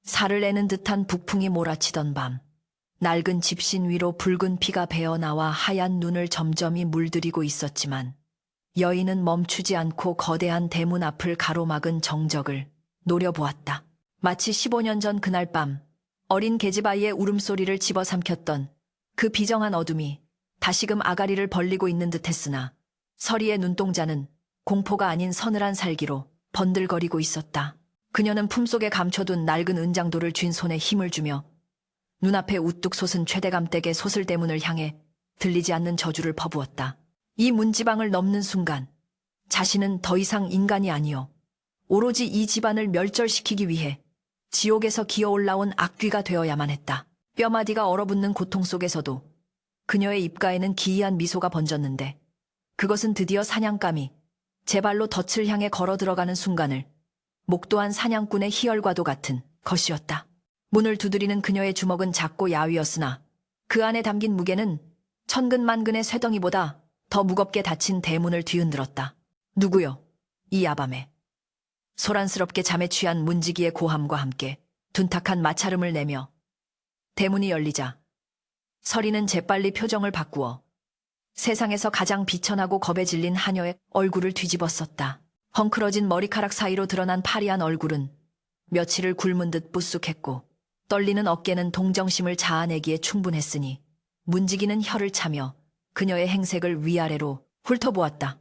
살을 내는 듯한 북풍이 몰아치던 밤, 낡은 집신 위로 붉은 피가 배어나와 하얀 눈을 점점이 물들이고 있었지만 여인은 멈추지 않고 거대한 대문 앞을 가로막은 정적을 노려보았다. 마치 15년 전 그날 밤 어린 계집아이의 울음소리를 집어삼켰던 그 비정한 어둠이 다시금 아가리를 벌리고 있는 듯했으나 서리의 눈동자는 공포가 아닌 서늘한 살기로 번들거리고 있었다. 그녀는 품속에 감춰둔 낡은 은장도를 쥔 손에 힘을 주며 눈앞에 우뚝 솟은 최대감댁의 소슬대문을 향해 들리지 않는 저주를 퍼부었다. 이 문지방을 넘는 순간 자신은 더 이상 인간이 아니요 오로지 이 집안을 멸절시키기 위해 지옥에서 기어올라온 악귀가 되어야만 했다. 뼈마디가 얼어붙는 고통 속에서도 그녀의 입가에는 기이한 미소가 번졌는데 그것은 드디어 사냥감이 제 발로 덫을 향해 걸어 들어가는 순간을 목도한 사냥꾼의 희열과도 같은 것이었다. 문을 두드리는 그녀의 주먹은 작고 야위었으나 그 안에 담긴 무게는 천근만근의 쇠덩이보다 더 무겁게 닫힌 대문을 뒤흔들었다. 누구요? 이 야밤에. 소란스럽게 잠에 취한 문지기의 고함과 함께 둔탁한 마찰음을 내며 대문이 열리자 서리는 재빨리 표정을 바꾸어 세상에서 가장 비천하고 겁에 질린 하녀의 얼굴을 뒤집었었다. 헝클어진 머리카락 사이로 드러난 파리한 얼굴은 며칠을 굶은 듯 뿌쑥했고 떨리는 어깨는 동정심을 자아내기에 충분했으니 문지기는 혀를 차며 그녀의 행색을 위아래로 훑어보았다.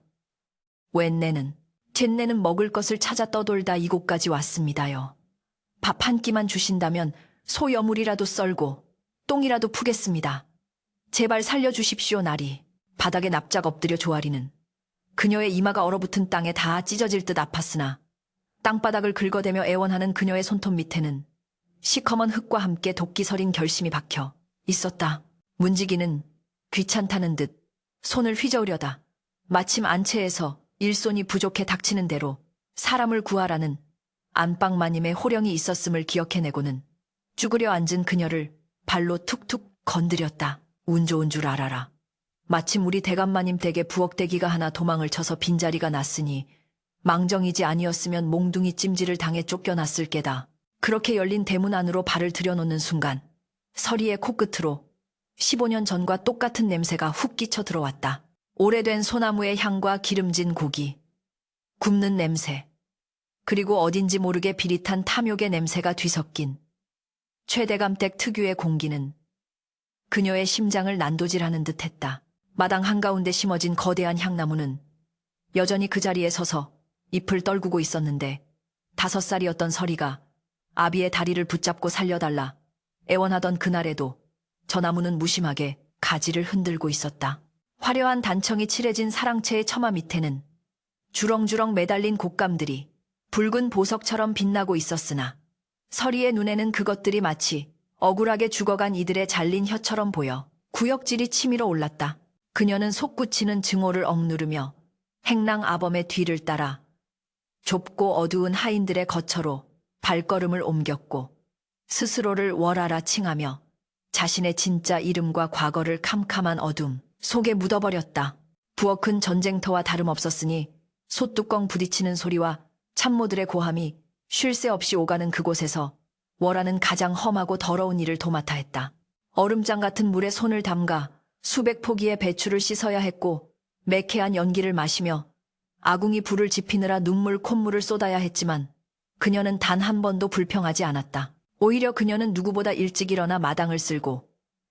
웬내는 쟨내는 먹을 것을 찾아 떠돌다 이곳까지 왔습니다요. 밥 한 끼만 주신다면 소 여물이라도 썰고 똥이라도 푸겠습니다. 제발 살려주십시오 나리. 바닥에 납작 엎드려 조아리는 그녀의 이마가 얼어붙은 땅에 다 찢어질 듯 아팠으나 땅바닥을 긁어대며 애원하는 그녀의 손톱 밑에는 시커먼 흙과 함께 도끼 서린 결심이 박혀 있었다. 문지기는 귀찮다는 듯 손을 휘저으려다 마침 안채에서 일손이 부족해 닥치는 대로 사람을 구하라는 안방마님의 호령이 있었음을 기억해내고는 쭈그려 앉은 그녀를 발로 툭툭 건드렸다. 운 좋은 줄 알아라. 마침 우리 대감마님 댁에 부엌대기가 하나 도망을 쳐서 빈자리가 났으니 망정이지 아니었으면 몽둥이 찜질을 당해 쫓겨났을 게다. 그렇게 열린 대문 안으로 발을 들여놓는 순간 서리의 코끝으로 15년 전과 똑같은 냄새가 훅 끼쳐 들어왔다. 오래된 소나무의 향과 기름진 고기, 굽는 냄새, 그리고 어딘지 모르게 비릿한 탐욕의 냄새가 뒤섞인 최대감댁 특유의 공기는 그녀의 심장을 난도질하는 듯했다. 마당 한가운데 심어진 거대한 향나무는 여전히 그 자리에 서서 잎을 떨구고 있었는데 5살이었던 서리가 아비의 다리를 붙잡고 살려달라 애원하던 그날에도 저 나무는 무심하게 가지를 흔들고 있었다. 화려한 단청이 칠해진 사랑채의 처마 밑에는 주렁주렁 매달린 곶감들이 붉은 보석처럼 빛나고 있었으나 서리의 눈에는 그것들이 마치 억울하게 죽어간 이들의 잘린 혀처럼 보여 구역질이 치밀어 올랐다. 그녀는 솟구치는 증오를 억누르며 행랑 아범의 뒤를 따라 좁고 어두운 하인들의 거처로 발걸음을 옮겼고 스스로를 월하라 칭하며 자신의 진짜 이름과 과거를 캄캄한 어둠 속에 묻어버렸다. 부엌은 전쟁터와 다름없었으니 솥뚜껑 부딪히는 소리와 참모들의 고함이 쉴 새 없이 오가는 그곳에서 월하는 가장 험하고 더러운 일을 도맡아 했다. 얼음장 같은 물에 손을 담가 수백 포기의 배추를 씻어야 했고 매캐한 연기를 마시며 아궁이 불을 지피느라 눈물 콧물을 쏟아야 했지만 그녀는 단 한 번도 불평하지 않았다. 오히려 그녀는 누구보다 일찍 일어나 마당을 쓸고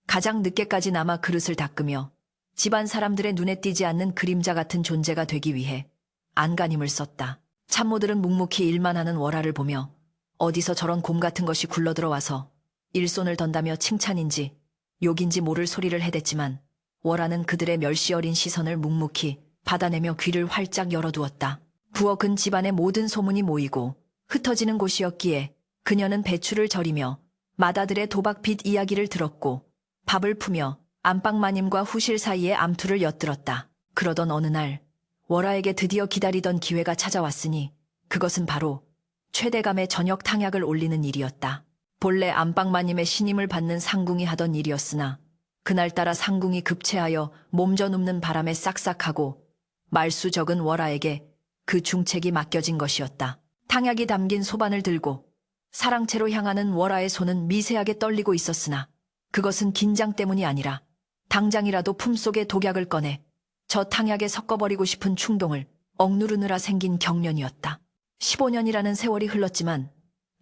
가장 늦게까지 남아 그릇을 닦으며 집안 사람들의 눈에 띄지 않는 그림자 같은 존재가 되기 위해 안간힘을 썼다. 참모들은 묵묵히 일만 하는 월하를 보며 어디서 저런 곰 같은 것이 굴러들어와서 일손을 던다며 칭찬인지 욕인지 모를 소리를 해댔지만 월하는 그들의 멸시 어린 시선을 묵묵히 받아내며 귀를 활짝 열어두었다. 부엌은 집안의 모든 소문이 모이고 흩어지는 곳이었기에 그녀는 배추를 절이며 마다들의 도박빚 이야기를 들었고 밥을 푸며 안방마님과 후실 사이에 암투를 엿들었다. 그러던 어느 날 월하에게 드디어 기다리던 기회가 찾아왔으니 그것은 바로 최대감의 저녁 탕약을 올리는 일이었다. 본래 안방마님의 신임을 받는 상궁이 하던 일이었으나 그날따라 상궁이 급체하여 몸져 눕는 바람에 싹싹하고 말수 적은 월하에게 그 중책이 맡겨진 것이었다. 탕약이 담긴 소반을 들고 사랑채로 향하는 월아의 손은 미세하게 떨리고 있었으나 그것은 긴장 때문이 아니라 당장이라도 품속에 독약을 꺼내 저 탕약에 섞어버리고 싶은 충동을 억누르느라 생긴 경련이었다. 15년이라는 세월이 흘렀지만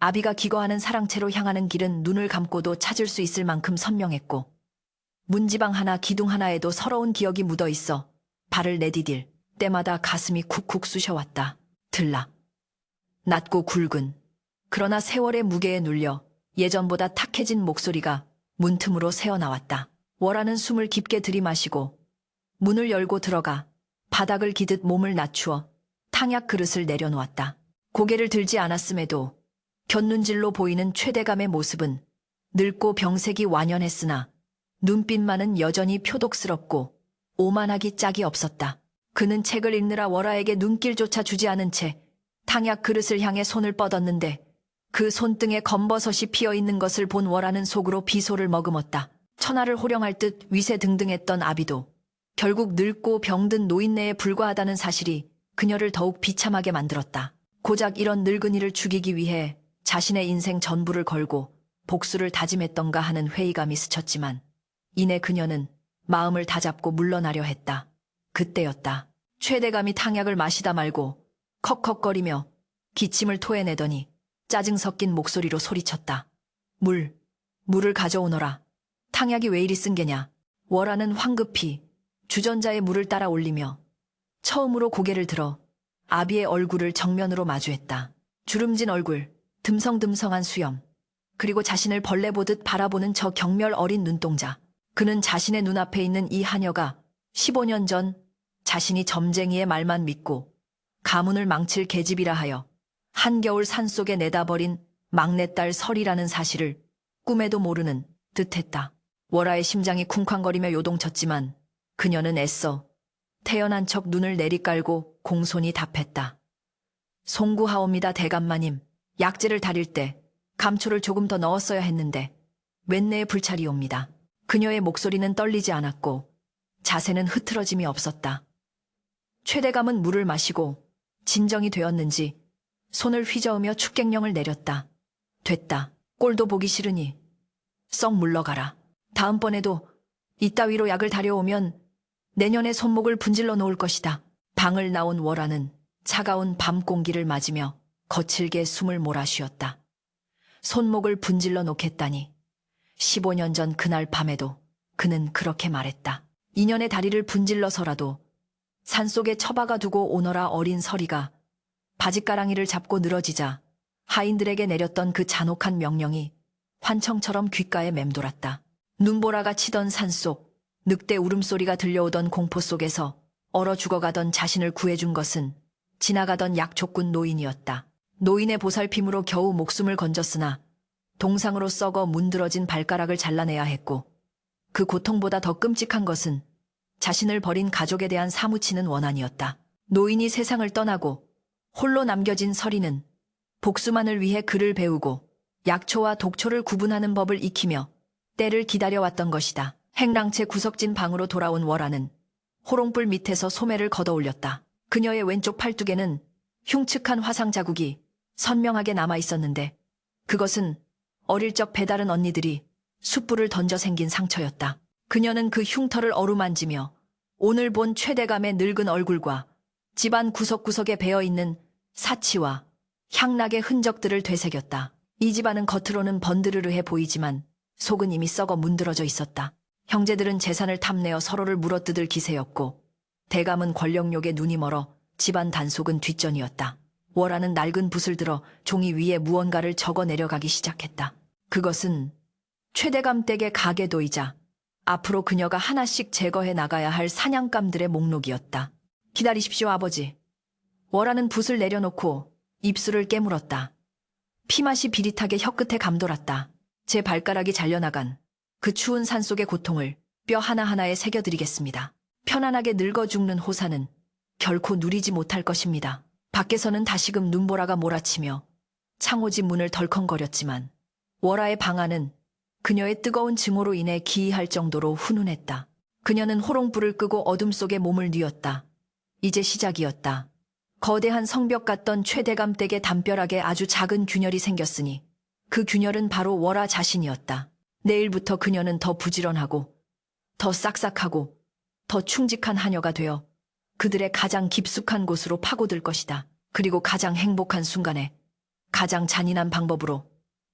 아비가 기거하는 사랑채로 향하는 길은 눈을 감고도 찾을 수 있을 만큼 선명했고 문지방 하나 기둥 하나에도 서러운 기억이 묻어 있어 발을 내디딜 때마다 가슴이 쿡쿡 쑤셔왔다. 들라. 낮고 굵은 그러나 세월의 무게에 눌려 예전보다 탁해진 목소리가 문틈으로 새어나왔다. 월아는 숨을 깊게 들이마시고 문을 열고 들어가 바닥을 기듯 몸을 낮추어 탕약 그릇을 내려놓았다. 고개를 들지 않았음에도 곁눈질로 보이는 최대감의 모습은 늙고 병색이 완연했으나 눈빛만은 여전히 표독스럽고 오만하기 짝이 없었다. 그는 책을 읽느라 월아에게 눈길조차 주지 않은 채 탕약 그릇을 향해 손을 뻗었는데 그 손등에 검버섯이 피어있는 것을 본 월아는 속으로 비소를 머금었다. 천하를 호령할 듯 위세등등했던 아비도 결국 늙고 병든 노인네에 불과하다는 사실이 그녀를 더욱 비참하게 만들었다. 고작 이런 늙은이를 죽이기 위해 자신의 인생 전부를 걸고 복수를 다짐했던가 하는 회의감이 스쳤지만 이내 그녀는 마음을 다잡고 물러나려 했다. 그때였다. 최대감이 탕약을 마시다 말고 컥컥거리며 기침을 토해내더니 짜증 섞인 목소리로 소리쳤다. 물을 가져오너라. 탕약이 왜 이리 쓴 게냐. 월아는 황급히 주전자에 물을 따라 올리며 처음으로 고개를 들어 아비의 얼굴을 정면으로 마주했다. 주름진 얼굴, 듬성듬성한 수염, 그리고 자신을 벌레 보듯 바라보는 저 경멸 어린 눈동자. 그는 자신의 눈앞에 있는 이 하녀가 15년 전 자신이 점쟁이의 말만 믿고 가문을 망칠 계집이라 하여 한겨울 산속에 내다버린 막내딸 설이라는 사실을 꿈에도 모르는 듯했다. 월아의 심장이 쿵쾅거리며 요동쳤지만 그녀는 애써 태연한 척 눈을 내리깔고 공손히 답했다. 송구하옵니다 대감마님. 약재를 다릴 때 감초를 조금 더 넣었어야 했는데 웬내의 불찰이옵니다. 그녀의 목소리는 떨리지 않았고 자세는 흐트러짐이 없었다. 최대감은 물을 마시고 진정이 되었는지 손을 휘저으며 축객령을 내렸다. 됐다. 꼴도 보기 싫으니 썩 물러가라. 다음번에도 이따위로 약을 다려오면 내년에 손목을 분질러 놓을 것이다. 방을 나온 월아는 차가운 밤 공기를 맞으며 거칠게 숨을 몰아쉬었다. 손목을 분질러 놓겠다니. 15년 전 그날 밤에도 그는 그렇게 말했다. 인연의 다리를 분질러서라도 산속에 처박아 두고 오너라. 어린 서리가 바짓가랑이를 잡고 늘어지자 하인들에게 내렸던 그 잔혹한 명령이 환청처럼 귓가에 맴돌았다. 눈보라가 치던 산속, 늑대 울음소리가 들려오던 공포 속에서 얼어 죽어가던 자신을 구해준 것은 지나가던 약초꾼 노인이었다. 노인의 보살핌으로 겨우 목숨을 건졌으나 동상으로 썩어 문드러진 발가락을 잘라내야 했고 그 고통보다 더 끔찍한 것은 자신을 버린 가족에 대한 사무치는 원한이었다. 노인이 세상을 떠나고 홀로 남겨진 서리는 복수만을 위해 글을 배우고 약초와 독초를 구분하는 법을 익히며 때를 기다려왔던 것이다. 행랑채 구석진 방으로 돌아온 월아는 호롱불 밑에서 소매를 걷어올렸다. 그녀의 왼쪽 팔뚝에는 흉측한 화상 자국이 선명하게 남아있었는데 그것은 어릴 적 배다른 언니들이 숯불을 던져 생긴 상처였다. 그녀는 그 흉터를 어루만지며 오늘 본 최대감의 늙은 얼굴과 집안 구석구석에 배어있는 사치와 향락의 흔적들을 되새겼다. 이 집안은 겉으로는 번드르르해 보이지만 속은 이미 썩어 문드러져 있었다. 형제들은 재산을 탐내어 서로를 물어뜯을 기세였고 대감은 권력욕에 눈이 멀어 집안 단속은 뒷전이었다. 월아는 낡은 붓을 들어 종이 위에 무언가를 적어 내려가기 시작했다. 그것은 최대감 댁의 가계도이자 앞으로 그녀가 하나씩 제거해 나가야 할 사냥감들의 목록이었다. 기다리십시오, 아버지. 월아는 붓을 내려놓고 입술을 깨물었다. 피맛이 비릿하게 혀끝에 감돌았다. 제 발가락이 잘려나간 그 추운 산속의 고통을 뼈 하나하나에 새겨드리겠습니다. 편안하게 늙어 죽는 호사는 결코 누리지 못할 것입니다. 밖에서는 다시금 눈보라가 몰아치며 창호지 문을 덜컹거렸지만 월아의 방 안은 그녀의 뜨거운 증오로 인해 기이할 정도로 훈훈했다. 그녀는 호롱불을 끄고 어둠 속에 몸을 뉘었다. 이제 시작이었다. 거대한 성벽 같던 최대감 댁의 담벼락에 아주 작은 균열이 생겼으니 그 균열은 바로 월아 자신이었다. 내일부터 그녀는 더 부지런하고 더 싹싹하고 더 충직한 하녀가 되어 그들의 가장 깊숙한 곳으로 파고들 것이다. 그리고 가장 행복한 순간에 가장 잔인한 방법으로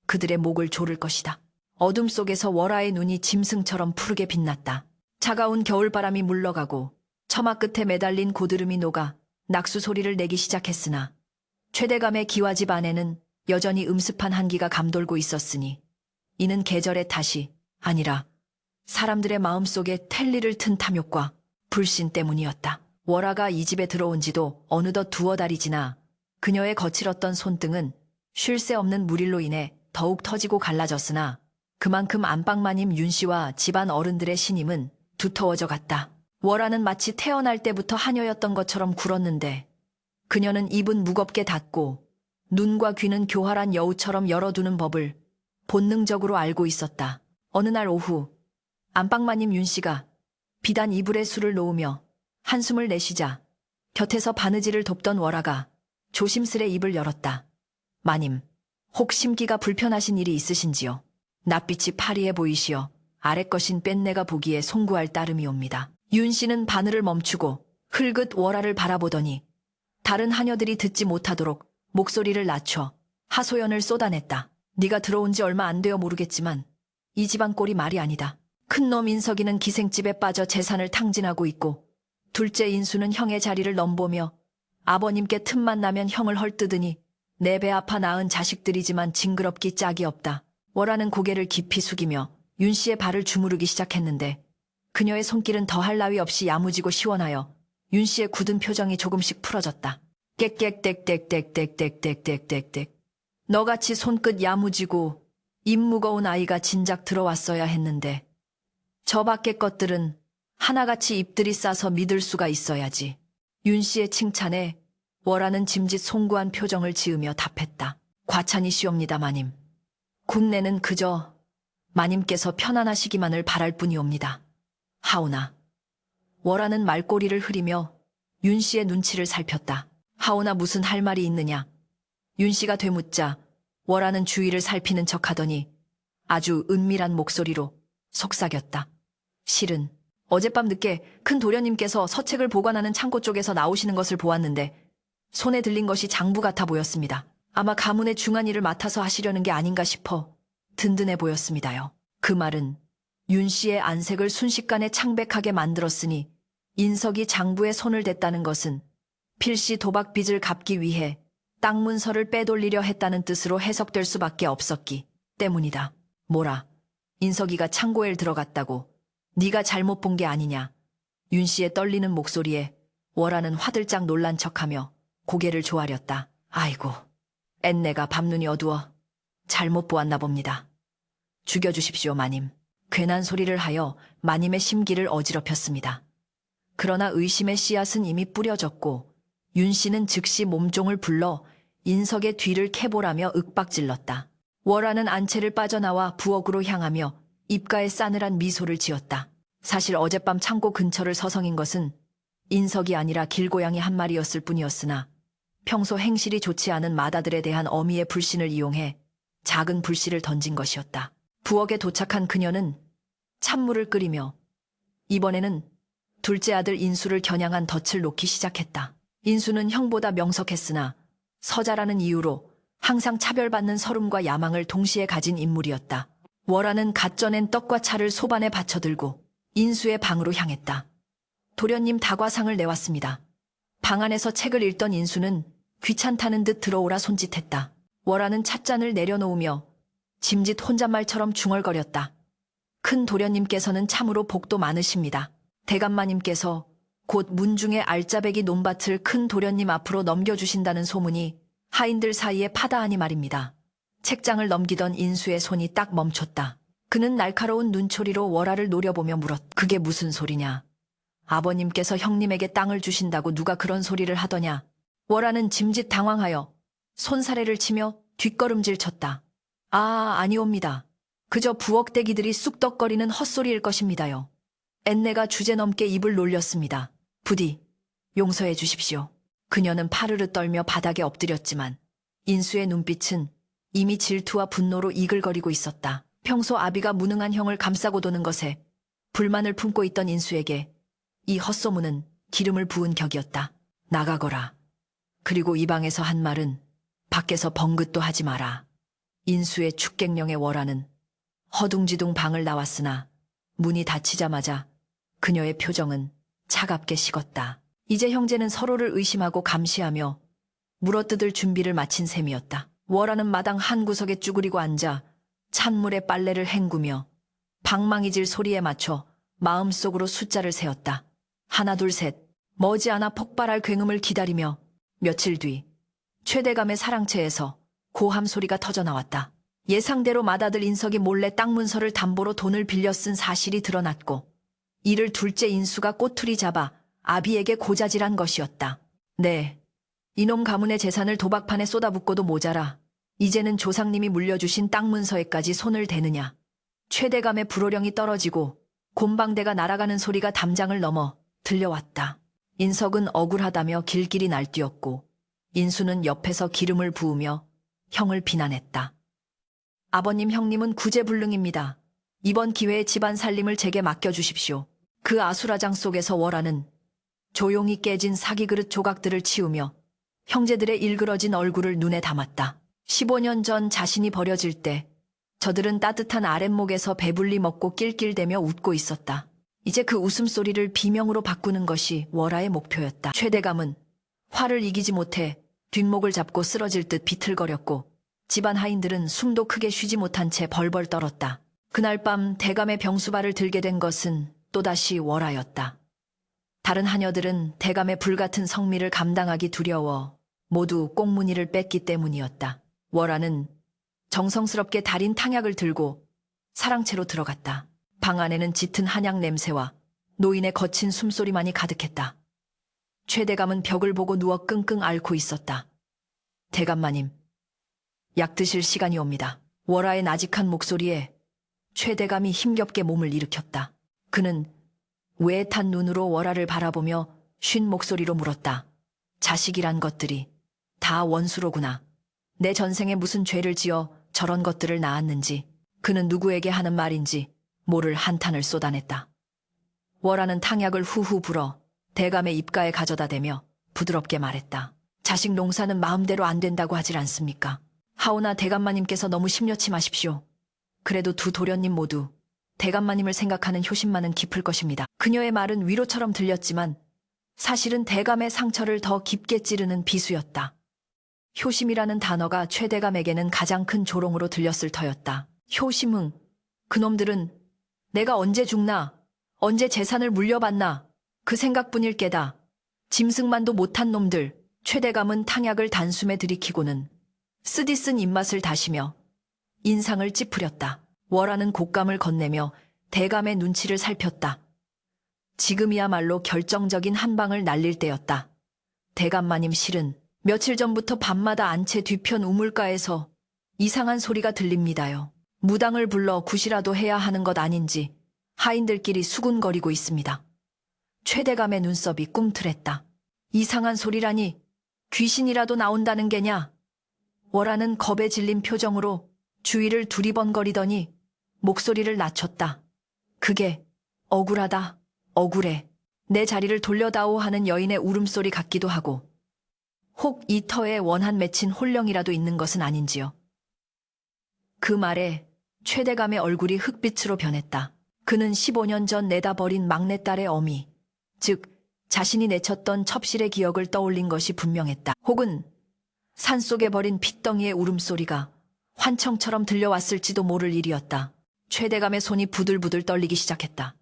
그들의 목을 조를 것이다. 어둠 속에서 월아의 눈이 짐승처럼 푸르게 빛났다. 차가운 겨울바람이 물러가고 처마 끝에 매달린 고드름이 녹아 낙수 소리를 내기 시작했으나 최대감의 기와집 안에는 여전히 음습한 한기가 감돌고 있었으니 이는 계절의 탓이 아니라 사람들의 마음속에 텔리를 튼 탐욕과 불신 때문이었다. 월아가 이 집에 들어온 지도 어느덧 두어 달이 지나 그녀의 거칠었던 손등은 쉴 새 없는 물일로 인해 더욱 터지고 갈라졌으나 그만큼 안방마님 윤씨와 집안 어른들의 신임은 두터워져 갔다. 월아는 마치 태어날 때부터 하녀였던 것처럼 굴었는데 그녀는 입은 무겁게 닫고 눈과 귀는 교활한 여우처럼 열어두는 법을 본능적으로 알고 있었다. 어느 날 오후 안방마님 윤씨가 비단 이불에 술을 놓으며 한숨을 내쉬자 곁에서 바느질을 돕던 월아가 조심스레 입을 열었다. 마님, 혹 심기가 불편하신 일이 있으신지요? 낯빛이 파리해 보이시어 아랫것인 뺀내가 보기에 송구할 따름이옵니다. 윤씨는 바늘을 멈추고 흘긋 월아를 바라보더니 다른 하녀들이 듣지 못하도록 목소리를 낮춰 하소연을 쏟아냈다. 네가 들어온 지 얼마 안 되어 모르겠지만 이 집안 꼴이 말이 아니다. 큰놈 인석이는 기생집에 빠져 재산을 탕진하고 있고 둘째 인수는 형의 자리를 넘보며 아버님께 틈만 나면 형을 헐뜯으니 내 배 아파 낳은 자식들이지만 징그럽기 짝이 없다. 월아는 고개를 깊이 숙이며 윤씨의 발을 주무르기 시작했는데 그녀의 손길은 더할 나위 없이 야무지고 시원하여 윤씨의 굳은 표정이 조금씩 풀어졌다. 깨깨땡땡땡땡땡땡땡땡 너같이 손끝 야무지고 입 무거운 아이가 진작 들어왔어야 했는데 저 밖의 것들은 하나같이 입들이 싸서 믿을 수가 있어야지. 윤씨의 칭찬에 월아는 짐짓 송구한 표정을 지으며 답했다. 과찬이시옵니다 마님. 국내는 그저 마님께서 편안하시기만을 바랄 뿐이옵니다. 하오나. 월아는 말꼬리를 흐리며 윤씨의 눈치를 살폈다. 하오나 무슨 할 말이 있느냐. 윤씨가 되묻자 월아는 주위를 살피는 척하더니 아주 은밀한 목소리로 속삭였다. 실은 어젯밤 늦게 큰 도련님께서 서책을 보관하는 창고 쪽에서 나오시는 것을 보았는데 손에 들린 것이 장부 같아 보였습니다. 아마 가문의 중한 일을 맡아서 하시려는 게 아닌가 싶어 든든해 보였습니다요. 그 말은 윤씨의 안색을 순식간에 창백하게 만들었으니 인석이 장부에 손을 댔다는 것은 필시 도박 빚을 갚기 위해 땅 문서를 빼돌리려 했다는 뜻으로 해석될 수밖에 없었기 때문이다. 뭐라, 인석이가 창고에 들어갔다고 네가 잘못 본 게 아니냐. 윤씨의 떨리는 목소리에 월아는 화들짝 놀란 척하며 고개를 조아렸다. 아이고, 앤내가 밤눈이 어두워 잘못 보았나 봅니다. 죽여주십시오 마님. 괜한 소리를 하여 마님의 심기를 어지럽혔습니다. 그러나 의심의 씨앗은 이미 뿌려졌고 윤씨는 즉시 몸종을 불러 인석의 뒤를 캐보라며 윽박질렀다. 월아는 안채를 빠져나와 부엌으로 향하며 입가에 싸늘한 미소를 지었다. 사실 어젯밤 창고 근처를 서성인 것은 인석이 아니라 길고양이 한 마리였을 뿐이었으나 평소 행실이 좋지 않은 마다들에 대한 어미의 불신을 이용해 작은 불씨를 던진 것이었다. 부엌에 도착한 그녀는 찬물을 끓이며 이번에는 둘째 아들 인수를 겨냥한 덫을 놓기 시작했다. 인수는 형보다 명석했으나 서자라는 이유로 항상 차별받는 서름과 야망을 동시에 가진 인물이었다. 월아는 갓 쪄낸 떡과 차를 소반에 받쳐들고 인수의 방으로 향했다. 도련님 다과상을 내왔습니다. 방 안에서 책을 읽던 인수는 귀찮다는 듯 들어오라 손짓했다. 월아는 찻잔을 내려놓으며 짐짓 혼잣말처럼 중얼거렸다. 큰 도련님께서는 참으로 복도 많으십니다. 대감마님께서 곧 문중의 알짜배기 논밭을 큰 도련님 앞으로 넘겨주신다는 소문이 하인들 사이에 파다하니 말입니다. 책장을 넘기던 인수의 손이 딱 멈췄다. 그는 날카로운 눈초리로 월아를 노려보며 물었다. 그게 무슨 소리냐? 아버님께서 형님에게 땅을 주신다고 누가 그런 소리를 하더냐? 월아는 짐짓 당황하여 손사래를 치며 뒷걸음질 쳤다. 아니옵니다. 그저 부엌대기들이 쑥덕거리는 헛소리일 것입니다요. 앤내가 주제넘게 입을 놀렸습니다. 부디 용서해 주십시오. 그녀는 파르르 떨며 바닥에 엎드렸지만 인수의 눈빛은 이미 질투와 분노로 이글거리고 있었다. 평소 아비가 무능한 형을 감싸고 도는 것에 불만을 품고 있던 인수에게 이 헛소문은 기름을 부은 격이었다. 나가거라. 그리고 이 방에서 한 말은 밖에서 벙긋도 하지 마라. 인수의 축객령의 월하는 허둥지둥 방을 나왔으나 문이 닫히자마자 그녀의 표정은 차갑게 식었다. 이제 형제는 서로를 의심하고 감시하며 물어뜯을 준비를 마친 셈이었다. 월하는 마당 한 구석에 쭈그리고 앉아 찬물에 빨래를 헹구며 방망이질 소리에 맞춰 마음속으로 숫자를 세었다. 하나 둘 셋. 머지않아 폭발할 굉음을 기다리며 며칠 뒤 최대감의 사랑채에서 고함 소리가 터져나왔다. 예상대로 맏아들 인석이 몰래 땅 문서를 담보로 돈을 빌려 쓴 사실이 드러났고 이를 둘째 인수가 꼬투리 잡아 아비에게 고자질한 것이었다. 네, 이놈 가문의 재산을 도박판에 쏟아붓고도 모자라 이제는 조상님이 물려주신 땅 문서에까지 손을 대느냐. 최대감의 불호령이 떨어지고 곤방대가 날아가는 소리가 담장을 넘어 들려왔다. 인석은 억울하다며 길길이 날뛰었고 인수는 옆에서 기름을 부으며 형을 비난했다. 아버님, 형님은 구제불능입니다. 이번 기회에 집안 살림을 제게 맡겨주십시오. 그 아수라장 속에서 월하는 조용히 깨진 사기그릇 조각들을 치우며 형제들의 일그러진 얼굴을 눈에 담았다. 15년 전 자신이 버려질 때 저들은 따뜻한 아랫목에서 배불리 먹고 낄낄대며 웃고 있었다. 이제 그 웃음소리를 비명으로 바꾸는 것이 월하의 목표였다. 최대감은 화를 이기지 못해 뒷목을 잡고 쓰러질 듯 비틀거렸고 집안 하인들은 숨도 크게 쉬지 못한 채 벌벌 떨었다. 그날 밤 대감의 병수발을 들게 된 것은 또다시 월하였다. 다른 하녀들은 대감의 불같은 성미를 감당하기 두려워 모두 꽁무니를 뺐기 때문이었다. 월하는 정성스럽게 달인 탕약을 들고 사랑채로 들어갔다. 방 안에는 짙은 한약 냄새와 노인의 거친 숨소리만이 가득했다. 최대감은 벽을 보고 누워 끙끙 앓고 있었다. 대감마님, 약 드실 시간이 옵니다. 월하의 나직한 목소리에 최대감이 힘겹게 몸을 일으켰다. 그는 외탄 눈으로 월하를 바라보며 쉰 목소리로 물었다. 자식이란 것들이 다 원수로구나. 내 전생에 무슨 죄를 지어 저런 것들을 낳았는지, 그는 누구에게 하는 말인지 모를 한탄을 쏟아냈다. 월하는 탕약을 후후 불어 대감의 입가에 가져다 대며 부드럽게 말했다. 자식 농사는 마음대로 안 된다고 하질 않습니까? 하오나 대감마님께서 너무 심려치 마십시오. 그래도 두 도련님 모두 대감마님을 생각하는 효심만은 깊을 것입니다. 그녀의 말은 위로처럼 들렸지만 사실은 대감의 상처를 더 깊게 찌르는 비수였다. 효심이라는 단어가 최대감에게는 가장 큰 조롱으로 들렸을 터였다. 효심흥, 그놈들은 내가 언제 죽나, 언제 재산을 물려받나 그 생각뿐일 게다. 짐승만도 못한 놈들. 최대감은 탕약을 단숨에 들이키고는 쓰디쓴 입맛을 다시며 인상을 찌푸렸다. 월하는 곶감을 건네며 대감의 눈치를 살폈다. 지금이야말로 결정적인 한 방을 날릴 때였다. 대감마님, 실은 며칠 전부터 밤마다 안채 뒤편 우물가에서 이상한 소리가 들립니다요. 무당을 불러 굿이라도 해야 하는 것 아닌지 하인들끼리 수군거리고 있습니다. 최대감의 눈썹이 꿈틀했다. 이상한 소리라니 귀신이라도 나온다는 게냐? 월하는 겁에 질린 표정으로 주위를 두리번거리더니 목소리를 낮췄다. 그게 억울하다. 억울해. 내 자리를 돌려다오 하는 여인의 울음소리 같기도 하고 혹 이 터에 원한 맺힌 홀령이라도 있는 것은 아닌지요. 그 말에 최대감의 얼굴이 흑빛으로 변했다. 그는 15년 전 내다 버린 막내딸의 어미, 즉 자신이 내쳤던 첩실의 기억을 떠올린 것이 분명했다. 혹은 산속에 버린 핏덩이의 울음소리가 환청처럼 들려왔을지도 모를 일이었다. 최대감의 손이 부들부들 떨리기 시작했다.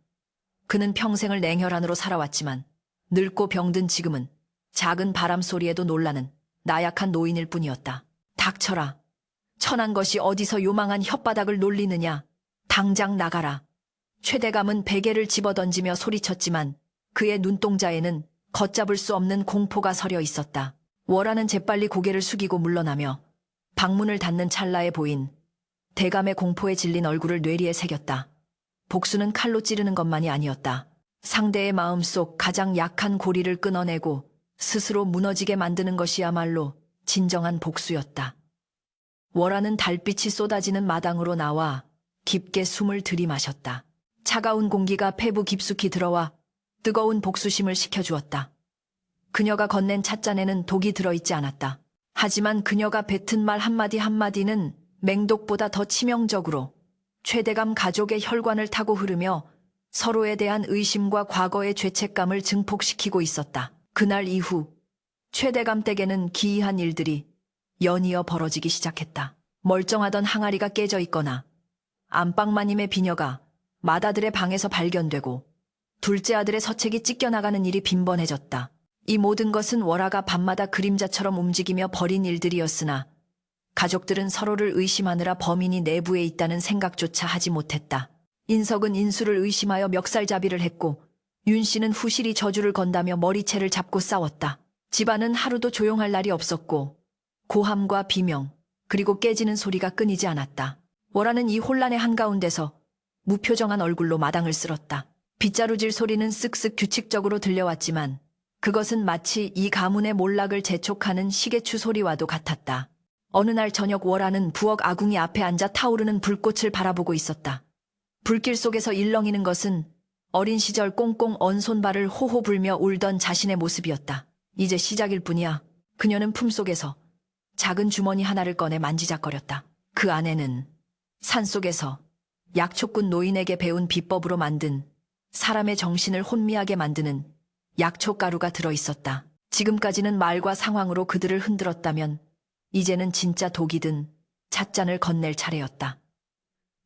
그는 평생을 냉혈 안으로 살아왔지만 늙고 병든 지금은 작은 바람 소리에도 놀라는 나약한 노인일 뿐이었다. 닥쳐라. 천한 것이 어디서 요망한 혓바닥을 놀리느냐. 당장 나가라. 최대감은 베개를 집어던지며 소리쳤지만 그의 눈동자에는 걷잡을 수 없는 공포가 서려 있었다. 월하는 재빨리 고개를 숙이고 물러나며 방문을 닫는 찰나에 보인 대감의 공포에 질린 얼굴을 뇌리에 새겼다. 복수는 칼로 찌르는 것만이 아니었다. 상대의 마음속 가장 약한 고리를 끊어내고 스스로 무너지게 만드는 것이야말로 진정한 복수였다. 월하는 달빛이 쏟아지는 마당으로 나와 깊게 숨을 들이마셨다. 차가운 공기가 폐부 깊숙이 들어와 뜨거운 복수심을 식혀주었다. 그녀가 건넨 찻잔에는 독이 들어있지 않았다. 하지만 그녀가 뱉은 말 한마디 한마디는 맹독보다 더 치명적으로 최대감 가족의 혈관을 타고 흐르며 서로에 대한 의심과 과거의 죄책감을 증폭시키고 있었다. 그날 이후 최대감 댁에는 기이한 일들이 연이어 벌어지기 시작했다. 멀쩡하던 항아리가 깨져 있거나 안방마님의 비녀가 맏아들의 방에서 발견되고 둘째 아들의 서책이 찢겨나가는 일이 빈번해졌다. 이 모든 것은 월하가 밤마다 그림자처럼 움직이며 벌인 일들이었으나 가족들은 서로를 의심하느라 범인이 내부에 있다는 생각조차 하지 못했다. 인석은 인수를 의심하여 멱살잡이를 했고 윤 씨는 후실이 저주를 건다며 머리채를 잡고 싸웠다. 집안은 하루도 조용할 날이 없었고 고함과 비명 그리고 깨지는 소리가 끊이지 않았다. 월하는 이 혼란의 한가운데서 무표정한 얼굴로 마당을 쓸었다. 빗자루질 소리는 쓱쓱 규칙적으로 들려왔지만 그것은 마치 이 가문의 몰락을 재촉하는 시계추 소리와도 같았다. 어느 날 저녁 월하는 부엌 아궁이 앞에 앉아 타오르는 불꽃을 바라보고 있었다. 불길 속에서 일렁이는 것은 어린 시절 꽁꽁 언 손발을 호호 불며 울던 자신의 모습이었다. 이제 시작일 뿐이야. 그녀는 품속에서 작은 주머니 하나를 꺼내 만지작거렸다. 그 안에는 산속에서 약초꾼 노인에게 배운 비법으로 만든 사람의 정신을 혼미하게 만드는 약초가루가 들어있었다. 지금까지는 말과 상황으로 그들을 흔들었다면 이제는 진짜 독이 든 찻잔을 건넬 차례였다.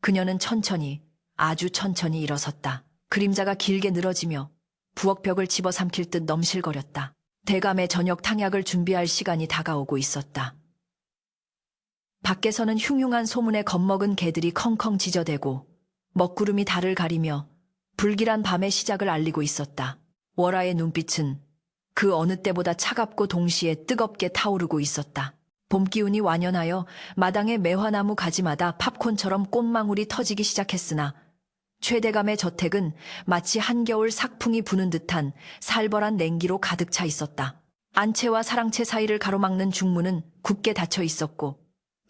그녀는 천천히 아주 천천히 일어섰다. 그림자가 길게 늘어지며 부엌벽을 집어삼킬 듯 넘실거렸다. 대감의 저녁 탕약을 준비할 시간이 다가오고 있었다. 밖에서는 흉흉한 소문에 겁먹은 개들이 컹컹 짖어대고 먹구름이 달을 가리며 불길한 밤의 시작을 알리고 있었다. 월하의 눈빛은 그 어느 때보다 차갑고 동시에 뜨겁게 타오르고 있었다. 봄 기운이 완연하여 마당의 매화나무 가지마다 팝콘처럼 꽃망울이 터지기 시작했으나 최대감의 저택은 마치 한겨울 삭풍이 부는 듯한 살벌한 냉기로 가득 차 있었다. 안채와 사랑채 사이를 가로막는 중문은 굳게 닫혀 있었고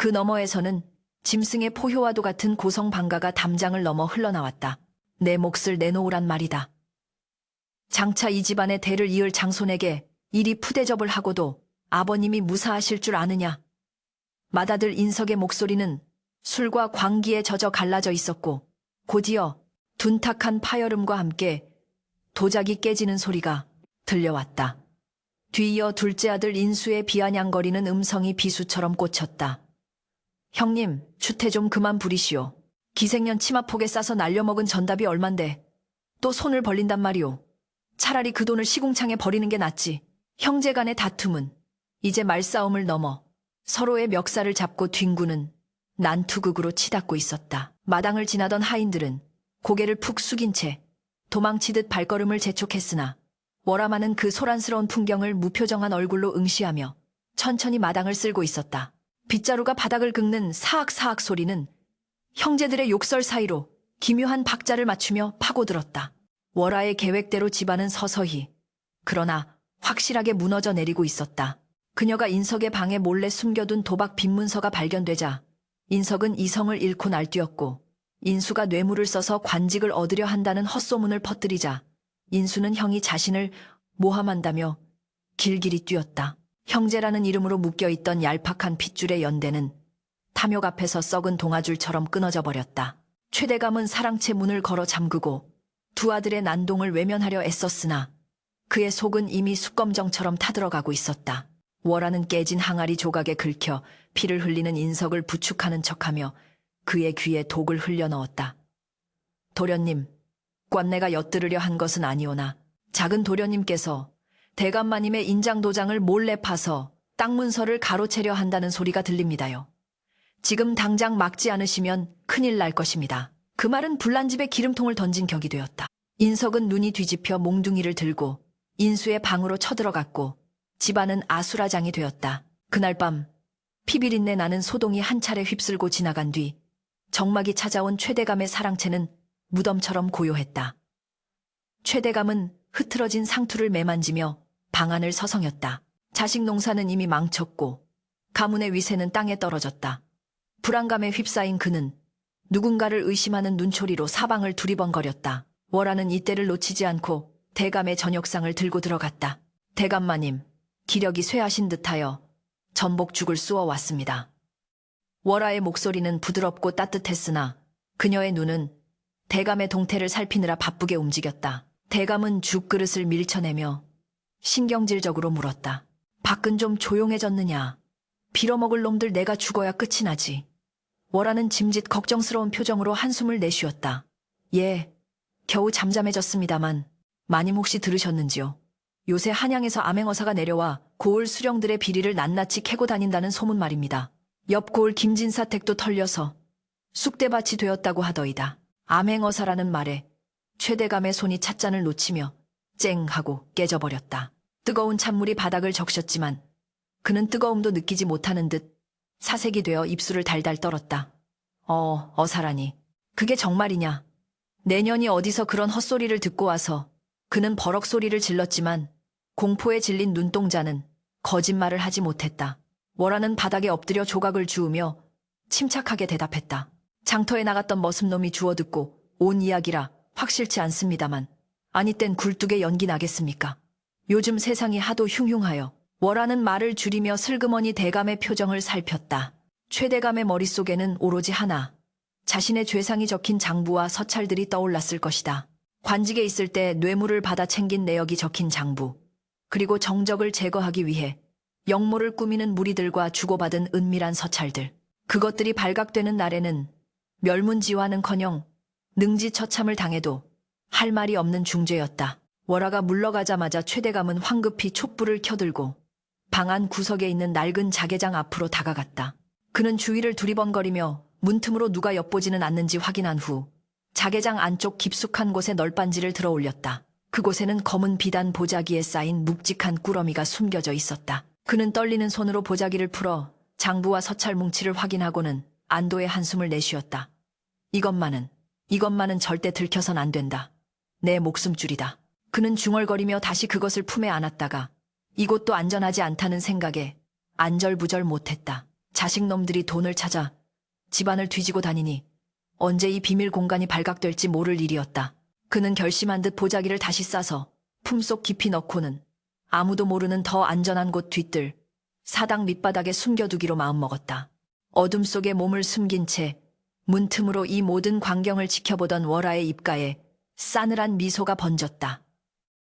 그 너머에서는 짐승의 포효와도 같은 고성 방가가 담장을 넘어 흘러나왔다. 내 몫을 내놓으란 말이다. 장차 이 집안의 대를 이을 장손에게 이리 푸대접을 하고도 아버님이 무사하실 줄 아느냐. 맏아들 인석의 목소리는 술과 광기에 젖어 갈라져 있었고 곧이어 둔탁한 파열음과 함께 도자기 깨지는 소리가 들려왔다. 뒤이어 둘째 아들 인수의 비아냥거리는 음성이 비수처럼 꽂혔다. 형님, 추태 좀 그만 부리시오. 기생년 치마폭에 싸서 날려먹은 전답이 얼만데 또 손을 벌린단 말이오. 차라리 그 돈을 시궁창에 버리는 게 낫지. 형제 간의 다툼은 이제 말싸움을 넘어 서로의 멱살을 잡고 뒹구는 난투극으로 치닫고 있었다. 마당을 지나던 하인들은 고개를 푹 숙인 채 도망치듯 발걸음을 재촉했으나 월화만은 그 소란스러운 풍경을 무표정한 얼굴로 응시하며 천천히 마당을 쓸고 있었다. 빗자루가 바닥을 긁는 사악사악 소리는 형제들의 욕설 사이로 기묘한 박자를 맞추며 파고들었다. 월화의 계획대로 집안은 서서히 그러나 확실하게 무너져 내리고 있었다. 그녀가 인석의 방에 몰래 숨겨둔 도박 빈문서가 발견되자 인석은 이성을 잃고 날뛰었고 인수가 뇌물을 써서 관직을 얻으려 한다는 헛소문을 퍼뜨리자 인수는 형이 자신을 모함한다며 길길이 뛰었다. 형제라는 이름으로 묶여있던 얄팍한 핏줄의 연대는 탐욕 앞에서 썩은 동아줄처럼 끊어져 버렸다. 최대감은 사랑채 문을 걸어 잠그고 두 아들의 난동을 외면하려 애썼으나 그의 속은 이미 숯검정처럼 타들어가고 있었다. 월화는 깨진 항아리 조각에 긁혀 피를 흘리는 인석을 부축하는 척하며 그의 귀에 독을 흘려 넣었다. 도련님, 꽌내가 엿들으려 한 것은 아니오나 작은 도련님께서 대감마님의 인장도장을 몰래 파서 땅 문서를 가로채려 한다는 소리가 들립니다요. 지금 당장 막지 않으시면 큰일 날 것입니다. 그 말은 불난집에 기름통을 던진 격이 되었다. 인석은 눈이 뒤집혀 몽둥이를 들고 인수의 방으로 쳐들어갔고 집안은 아수라장이 되었다. 그날 밤 피비린내 나는 소동이 한 차례 휩쓸고 지나간 뒤 정막이 찾아온 최대감의 사랑채는 무덤처럼 고요했다. 최대감은 흐트러진 상투를 매만지며 방안을 서성였다. 자식 농사는 이미 망쳤고 가문의 위세는 땅에 떨어졌다. 불안감에 휩싸인 그는 누군가를 의심하는 눈초리로 사방을 두리번거렸다. 월화는 이때를 놓치지 않고 대감의 저녁상을 들고 들어갔다. 대감마님, 기력이 쇠하신 듯하여 전복죽을 쑤어 왔습니다. 월화의 목소리는 부드럽고 따뜻했으나 그녀의 눈은 대감의 동태를 살피느라 바쁘게 움직였다. 대감은 죽그릇을 밀쳐내며 신경질적으로 물었다. 밖은 좀 조용해졌느냐? 빌어먹을 놈들 내가 죽어야 끝이 나지. 월화는 짐짓 걱정스러운 표정으로 한숨을 내쉬었다. 예, 겨우 잠잠해졌습니다만 마님 혹시 들으셨는지요? 요새 한양에서 암행어사가 내려와 고을 수령들의 비리를 낱낱이 캐고 다닌다는 소문 말입니다. 옆 고을 김진사 댁도 털려서 쑥대밭이 되었다고 하더이다. 암행어사라는 말에 최대감의 손이 찻잔을 놓치며 쨍 하고 깨져버렸다. 뜨거운 찬물이 바닥을 적셨지만 그는 뜨거움도 느끼지 못하는 듯 사색이 되어 입술을 달달 떨었다. 어사라니. 그게 정말이냐? 내년이 어디서 그런 헛소리를 듣고 와서 그는 버럭 소리를 질렀지만 공포에 질린 눈동자는 거짓말을 하지 못했다. 월화는 바닥에 엎드려 조각을 주우며 침착하게 대답했다. 장터에 나갔던 머슴놈이 주워듣고 온 이야기라 확실치 않습니다만 아니 땐 굴뚝에 연기 나겠습니까? 요즘 세상이 하도 흉흉하여. 월화는 말을 줄이며 슬그머니 대감의 표정을 살폈다. 최대감의 머릿속에는 오로지 하나, 자신의 죄상이 적힌 장부와 서찰들이 떠올랐을 것이다. 관직에 있을 때 뇌물을 받아 챙긴 내역이 적힌 장부, 그리고 정적을 제거하기 위해 역모를 꾸미는 무리들과 주고받은 은밀한 서찰들. 그것들이 발각되는 날에는 멸문지화는커녕 능지처참을 당해도 할 말이 없는 중죄였다. 월화가 물러가자마자 최대감은 황급히 촛불을 켜들고 방 안 구석에 있는 낡은 자개장 앞으로 다가갔다. 그는 주위를 두리번거리며 문틈으로 누가 엿보지는 않는지 확인한 후 자개장 안쪽 깊숙한 곳에 널빤지를 들어 올렸다. 그곳에는 검은 비단 보자기에 쌓인 묵직한 꾸러미가 숨겨져 있었다. 그는 떨리는 손으로 보자기를 풀어 장부와 서찰 뭉치를 확인하고는 안도의 한숨을 내쉬었다. 이것만은 절대 들켜선 안 된다. 내 목숨줄이다. 그는 중얼거리며 다시 그것을 품에 안았다가 이곳도 안전하지 않다는 생각에 안절부절 못했다. 자식놈들이 돈을 찾아 집안을 뒤지고 다니니 언제 이 비밀 공간이 발각될지 모를 일이었다. 그는 결심한 듯 보자기를 다시 싸서 품속 깊이 넣고는 아무도 모르는 더 안전한 곳 뒤뜰 사당 밑바닥에 숨겨두기로 마음먹었다. 어둠 속에 몸을 숨긴 채 문틈으로 이 모든 광경을 지켜보던 월화의 입가에 싸늘한 미소가 번졌다.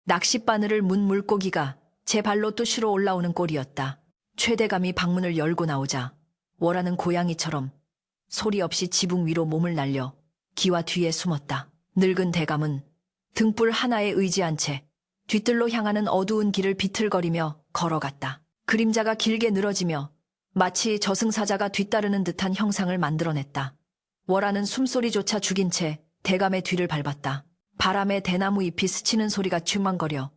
낚싯바늘을 문 물고기가 제 발로 뚜시러 올라오는 꼴이었다. 최대감이 방문을 열고 나오자 월화는 고양이처럼 소리 없이 지붕 위로 몸을 날려 기와 뒤에 숨었다. 늙은 대감은 등불 하나에 의지한 채 뒤뜰로 향하는 어두운 길을 비틀거리며 걸어갔다. 그림자가 길게 늘어지며 마치 저승사자가 뒤따르는 듯한 형상을 만들어냈다. 월화는 숨소리조차 죽인 채 대감의 뒤를 밟았다. 바람에 대나무 잎이 스치는 소리가 충만거려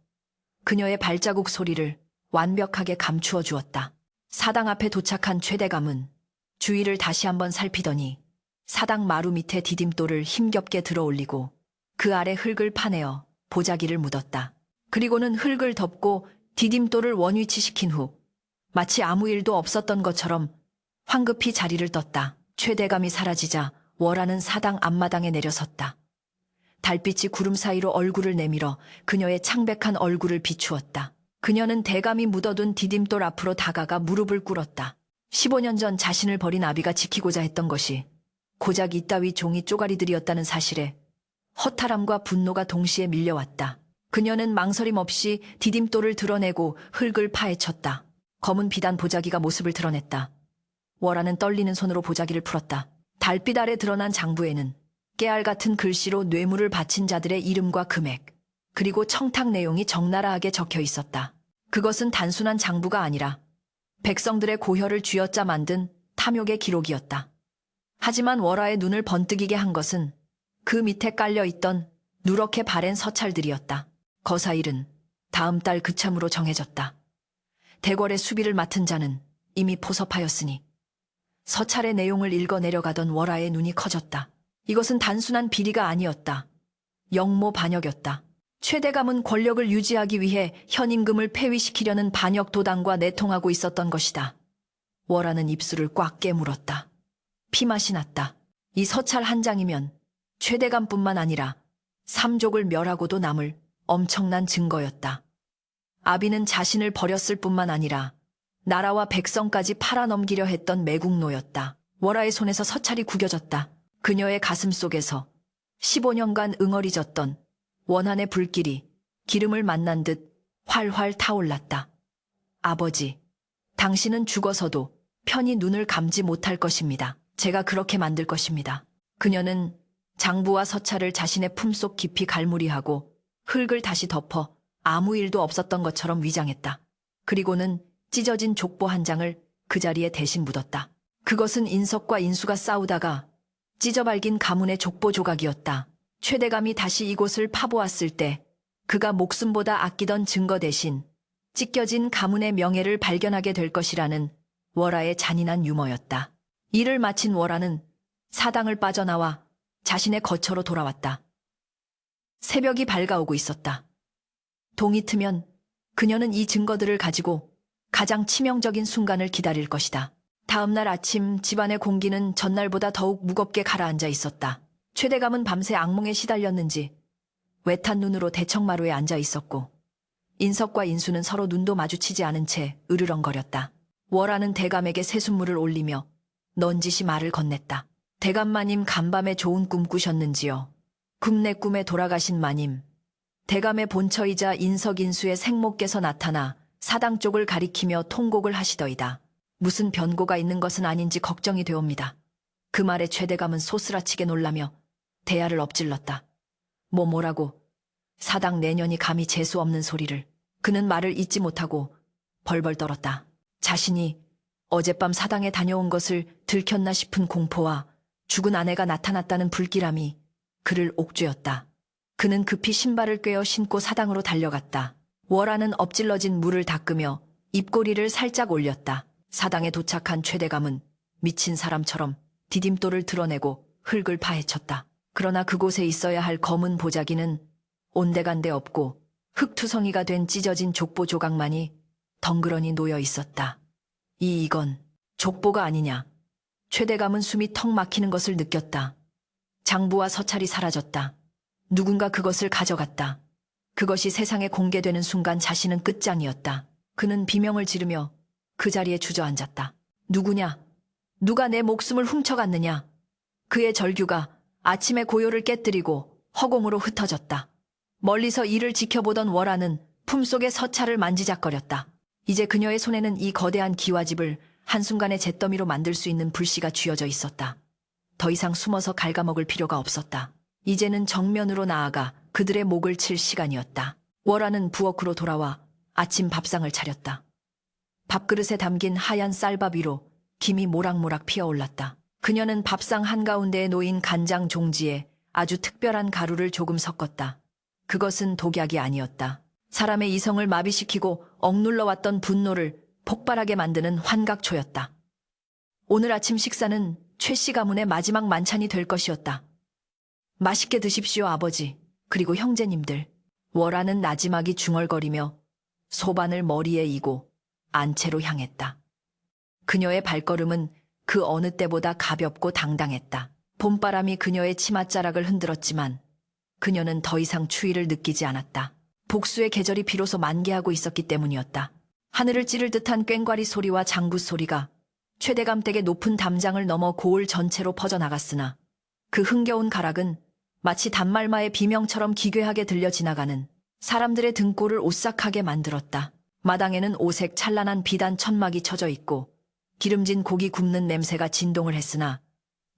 그녀의 발자국 소리를 완벽하게 감추어 주었다. 사당 앞에 도착한 최대감은 주위를 다시 한번 살피더니 사당 마루 밑에 디딤돌을 힘겹게 들어올리고 그 아래 흙을 파내어 보자기를 묻었다. 그리고는 흙을 덮고 디딤돌을 원위치시킨 후 마치 아무 일도 없었던 것처럼 황급히 자리를 떴다. 최대감이 사라지자 월화는 사당 앞마당에 내려섰다. 달빛이 구름 사이로 얼굴을 내밀어 그녀의 창백한 얼굴을 비추었다. 그녀는 대감이 묻어둔 디딤돌 앞으로 다가가 무릎을 꿇었다. 15년 전 자신을 버린 아비가 지키고자 했던 것이 고작 이따위 종이 쪼가리들이었다는 사실에 허탈함과 분노가 동시에 밀려왔다. 그녀는 망설임 없이 디딤돌을 드러내고 흙을 파헤쳤다. 검은 비단 보자기가 모습을 드러냈다. 월화는 떨리는 손으로 보자기를 풀었다. 달빛 아래 드러난 장부에는 깨알 같은 글씨로 뇌물을 바친 자들의 이름과 금액, 그리고 청탁 내용이 적나라하게 적혀 있었다. 그것은 단순한 장부가 아니라 백성들의 고혈을 쥐어짜 만든 탐욕의 기록이었다. 하지만 월화의 눈을 번뜩이게 한 것은 그 밑에 깔려있던 누렇게 바랜 서찰들이었다. 거사일은 다음 달 그참으로 정해졌다. 대궐의 수비를 맡은 자는 이미 포섭하였으니 서찰의 내용을 읽어 내려가던 월화의 눈이 커졌다. 이것은 단순한 비리가 아니었다. 역모 반역이었다. 최대감은 권력을 유지하기 위해 현임금을 폐위시키려는 반역 도당과 내통하고 있었던 것이다. 월화는 입술을 꽉 깨물었다. 피맛이 났다. 이 서찰 한 장이면 최대감뿐만 아니라 삼족을 멸하고도 남을 엄청난 증거였다. 아비는 자신을 버렸을 뿐만 아니라 나라와 백성까지 팔아넘기려 했던 매국노였다. 월하의 손에서 서찰이 구겨졌다. 그녀의 가슴 속에서 15년간 응어리졌던 원한의 불길이 기름을 만난 듯 활활 타올랐다. 아버지, 당신은 죽어서도 편히 눈을 감지 못할 것입니다. 제가 그렇게 만들 것입니다. 그녀는 장부와 서찰을 자신의 품속 깊이 갈무리하고 흙을 다시 덮어 아무 일도 없었던 것처럼 위장했다. 그리고는 찢어진 족보 한 장을 그 자리에 대신 묻었다. 그것은 인석과 인수가 싸우다가 찢어발긴 가문의 족보 조각이었다. 최대감이 다시 이곳을 파보았을 때 그가 목숨보다 아끼던 증거 대신 찢겨진 가문의 명예를 발견하게 될 것이라는 월하의 잔인한 유머였다. 일을 마친 월하는 사당을 빠져나와 자신의 거처로 돌아왔다. 새벽이 밝아오고 있었다. 동이 트면 그녀는 이 증거들을 가지고 가장 치명적인 순간을 기다릴 것이다. 다음 날 아침 집안의 공기는 전날보다 더욱 무겁게 가라앉아 있었다. 최대감은 밤새 악몽에 시달렸는지 외탄 눈으로 대청마루에 앉아 있었고 인석과 인수는 서로 눈도 마주치지 않은 채 으르렁거렸다. 월하는 대감에게 새순물을 올리며 넌지시 말을 건넸다. 대감마님 간밤에 좋은 꿈 꾸셨는지요? 꿈내 꿈에 돌아가신 마님. 대감의 본처이자 인석인수의 생모께서 나타나 사당 쪽을 가리키며 통곡을 하시더이다. 무슨 변고가 있는 것은 아닌지 걱정이 되옵니다. 그 말에 최대감은 소스라치게 놀라며 대야를 엎질렀다. 뭐라고? 사당 내년이 감히 재수 없는 소리를. 그는 말을 잇지 못하고 벌벌 떨었다. 자신이 어젯밤 사당에 다녀온 것을 들켰나 싶은 공포와 죽은 아내가 나타났다는 불길함이 그를 옥죄었다. 그는 급히 신발을 꿰어 신고 사당으로 달려갔다. 월하는 엎질러진 물을 닦으며 입꼬리를 살짝 올렸다. 사당에 도착한 최대감은 미친 사람처럼 디딤돌을 드러내고 흙을 파헤쳤다. 그러나 그곳에 있어야 할 검은 보자기는 온데간데 없고 흙투성이가 된 찢어진 족보 조각만이 덩그러니 놓여 있었다. 이건 족보가 아니냐. 최대감은 숨이 턱 막히는 것을 느꼈다. 장부와 서찰이 사라졌다. 누군가 그것을 가져갔다. 그것이 세상에 공개되는 순간 자신은 끝장이었다. 그는 비명을 지르며 그 자리에 주저앉았다. 누구냐? 누가 내 목숨을 훔쳐갔느냐? 그의 절규가 아침의 고요를 깨뜨리고 허공으로 흩어졌다. 멀리서 이를 지켜보던 월하는 품속의 서찰을 만지작거렸다. 이제 그녀의 손에는 이 거대한 기와집을 한순간에 잿더미로 만들 수 있는 불씨가 쥐어져 있었다. 더 이상 숨어서 갉아먹을 필요가 없었다. 이제는 정면으로 나아가 그들의 목을 칠 시간이었다. 월하는 부엌으로 돌아와 아침 밥상을 차렸다. 밥그릇에 담긴 하얀 쌀밥 위로 김이 모락모락 피어올랐다. 그녀는 밥상 한가운데에 놓인 간장 종지에 아주 특별한 가루를 조금 섞었다. 그것은 독약이 아니었다. 사람의 이성을 마비시키고 억눌러왔던 분노를 폭발하게 만드는 환각초였다. 오늘 아침 식사는 최 씨 가문의 마지막 만찬이 될 것이었다. 맛있게 드십시오, 아버지. 그리고 형제님들. 월하는 나지막이 중얼거리며 소반을 머리에 이고 안채로 향했다. 그녀의 발걸음은 그 어느 때보다 가볍고 당당했다. 봄바람이 그녀의 치맛자락을 흔들었지만 그녀는 더 이상 추위를 느끼지 않았다. 복수의 계절이 비로소 만개하고 있었기 때문이었다. 하늘을 찌를 듯한 꽹과리 소리와 장구 소리가 최대감 댁의 높은 담장을 넘어 고을 전체로 퍼져나갔으나 그 흥겨운 가락은 마치 단말마의 비명처럼 기괴하게 들려 지나가는 사람들의 등골을 오싹하게 만들었다. 마당에는 오색 찬란한 비단 천막이 쳐져 있고 기름진 고기 굽는 냄새가 진동을 했으나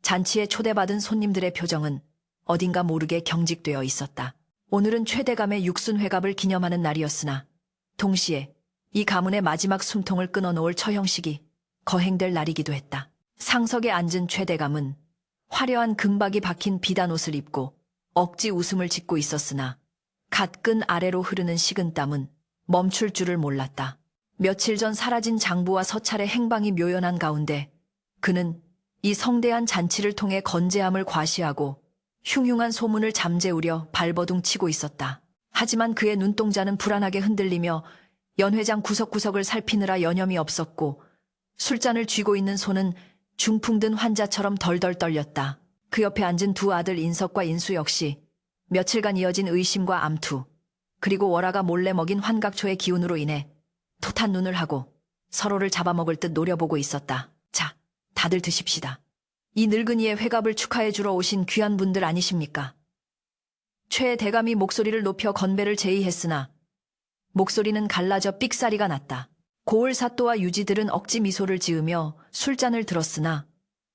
잔치에 초대받은 손님들의 표정은 어딘가 모르게 경직되어 있었다. 오늘은 최대감의 육순회갑을 기념하는 날이었으나 동시에 이 가문의 마지막 숨통을 끊어놓을 처형식이 거행될 날이기도 했다. 상석에 앉은 최대감은 화려한 금박이 박힌 비단 옷을 입고 억지 웃음을 짓고 있었으나 갓근 아래로 흐르는 식은땀은 멈출 줄을 몰랐다. 며칠 전 사라진 장부와 서찰의 행방이 묘연한 가운데 그는 이 성대한 잔치를 통해 건재함을 과시하고 흉흉한 소문을 잠재우려 발버둥 치고 있었다. 하지만 그의 눈동자는 불안하게 흔들리며 연회장 구석구석을 살피느라 여념이 없었고 술잔을 쥐고 있는 손은 중풍 든 환자처럼 덜덜 떨렸다. 그 옆에 앉은 두 아들 인석과 인수 역시 며칠간 이어진 의심과 암투, 그리고 월아가 몰래 먹인 환각초의 기운으로 인해 토탄 눈을 하고 서로를 잡아먹을 듯 노려보고 있었다. 자, 다들 드십시다. 이 늙은이의 회갑을 축하해 주러 오신 귀한 분들 아니십니까? 최 대감이 목소리를 높여 건배를 제의했으나 목소리는 갈라져 삑사리가 났다. 고을 사또와 유지들은 억지 미소를 지으며 술잔을 들었으나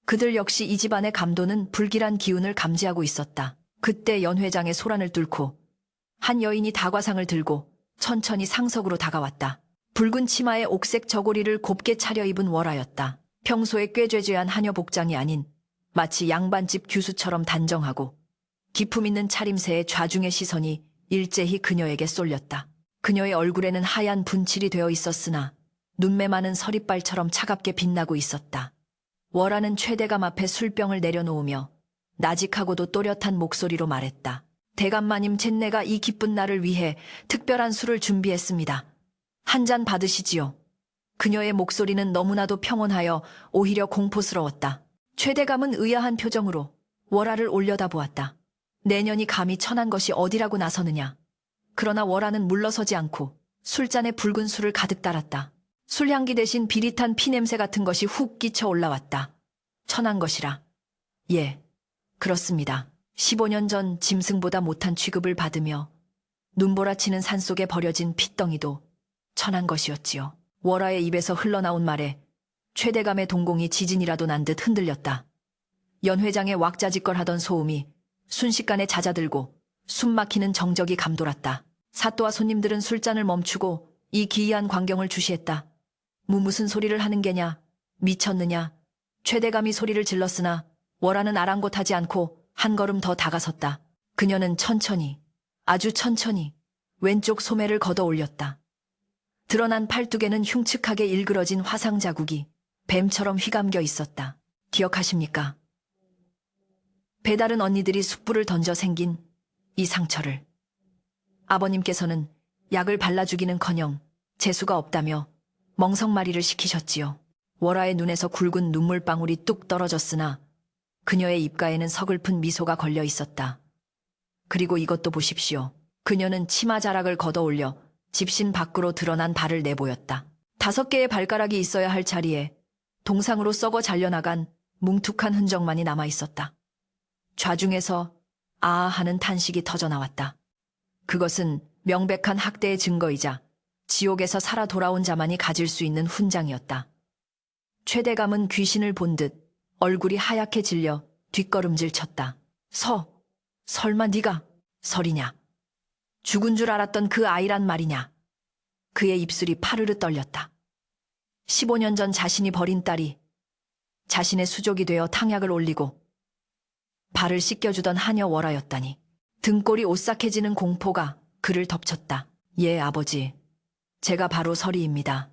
그들 역시 이 집안의 감도는 불길한 기운을 감지하고 있었다. 그때 연 회장의 소란을 뚫고 한 여인이 다과상을 들고 천천히 상석으로 다가왔다. 붉은 치마에 옥색 저고리를 곱게 차려입은 월아였다. 평소에 꾀죄죄한 하녀 복장이 아닌 마치 양반집 규수처럼 단정하고 기품 있는 차림새의 좌중의 시선이 일제히 그녀에게 쏠렸다. 그녀의 얼굴에는 하얀 분칠이 되어 있었으나 눈매 많은 서리빨처럼 차갑게 빛나고 있었다. 월아는 최대감 앞에 술병을 내려놓으며 나직하고도 또렷한 목소리로 말했다. 대감마님, 쟨내가 이 기쁜 날을 위해 특별한 술을 준비했습니다. 한 잔 받으시지요. 그녀의 목소리는 너무나도 평온하여 오히려 공포스러웠다. 최대감은 의아한 표정으로 월아를 올려다보았다. 내년이 감히 천한 것이 어디라고 나서느냐. 그러나 월아는 물러서지 않고 술잔에 붉은 술을 가득 따랐다. 술향기 대신 비릿한 피냄새 같은 것이 훅 끼쳐 올라왔다. 천한 것이라. 예, 그렇습니다. 15년 전 짐승보다 못한 취급을 받으며 눈보라치는 산속에 버려진 핏덩이도 천한 것이었지요. 월아의 입에서 흘러나온 말에 최대감의 동공이 지진이라도 난 듯 흔들렸다. 연 회장의 왁자지껄하던 소음이 순식간에 잦아들고 숨막히는 정적이 감돌았다. 사또와 손님들은 술잔을 멈추고 이 기이한 광경을 주시했다. 무슨 소리를 하는 게냐? 미쳤느냐? 최대감이 소리를 질렀으나 월아는 아랑곳하지 않고 한 걸음 더 다가섰다. 그녀는 천천히, 아주 천천히 왼쪽 소매를 걷어 올렸다. 드러난 팔뚝에는 흉측하게 일그러진 화상 자국이 뱀처럼 휘감겨 있었다. 기억하십니까? 배다른 언니들이 숯불을 던져 생긴 이 상처를. 아버님께서는 약을 발라주기는커녕 재수가 없다며 멍석마리를 시키셨지요. 월아의 눈에서 굵은 눈물방울이 뚝 떨어졌으나 그녀의 입가에는 서글픈 미소가 걸려 있었다. 그리고 이것도 보십시오. 그녀는 치마 자락을 걷어 올려 집신 밖으로 드러난 발을 내보였다. 5개의 발가락이 있어야 할 자리에 동상으로 썩어 잘려나간 뭉툭한 흔적만이 남아 있었다. 좌중에서 아 하는 탄식이 터져나왔다. 그것은 명백한 학대의 증거이자 지옥에서 살아 돌아온 자만이 가질 수 있는 훈장이었다. 최대감은 귀신을 본 듯 얼굴이 하얗게 질려 뒷걸음질 쳤다. 설마 네가 설이냐? 죽은 줄 알았던 그 아이란 말이냐? 그의 입술이 파르르 떨렸다. 15년 전 자신이 버린 딸이 자신의 수족이 되어 탕약을 올리고 발을 씻겨주던 하녀 월아였다니. 등골이 오싹해지는 공포가 그를 덮쳤다. 예, 아버지. 제가 바로 설이입니다.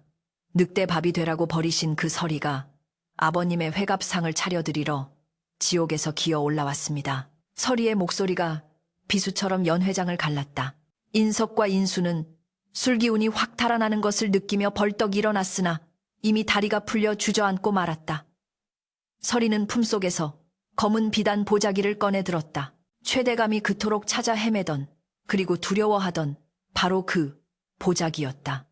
늑대 밥이 되라고 버리신 그 설이가 아버님의 회갑상을 차려드리러 지옥에서 기어 올라왔습니다. 설이의 목소리가 비수처럼 연 회장을 갈랐다. 인석과 인수는 술기운이 확 달아나는 것을 느끼며 벌떡 일어났으나 이미 다리가 풀려 주저앉고 말았다. 설이는 품속에서 검은 비단 보자기를 꺼내 들었다. 최대감이 그토록 찾아 헤매던, 그리고 두려워하던 바로 그 보자기였다.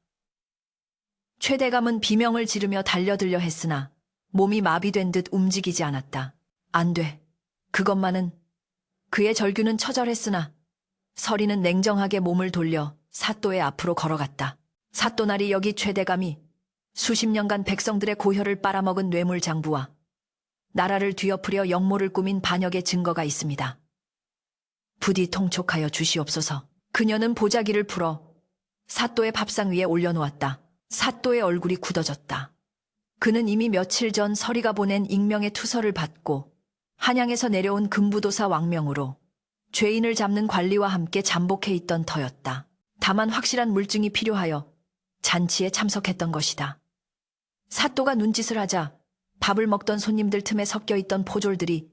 최대감은 비명을 지르며 달려들려 했으나 몸이 마비된 듯 움직이지 않았다. 안 돼. 그것만은. 그의 절규는 처절했으나 설이는 냉정하게 몸을 돌려 사또의 앞으로 걸어갔다. 사또날이 여기 최대감이 수십 년간 백성들의 고혈을 빨아먹은 뇌물장부와 나라를 뒤엎으려 역모를 꾸민 반역의 증거가 있습니다. 부디 통촉하여 주시옵소서. 그녀는 보자기를 풀어 사또의 밥상 위에 올려놓았다. 사또의 얼굴이 굳어졌다. 그는 이미 며칠 전 설이가 보낸 익명의 투서를 받고 한양에서 내려온 금부도사 왕명으로 죄인을 잡는 관리와 함께 잠복해 있던 터였다. 다만 확실한 물증이 필요하여 잔치에 참석했던 것이다. 사또가 눈짓을 하자 밥을 먹던 손님들 틈에 섞여 있던 포졸들이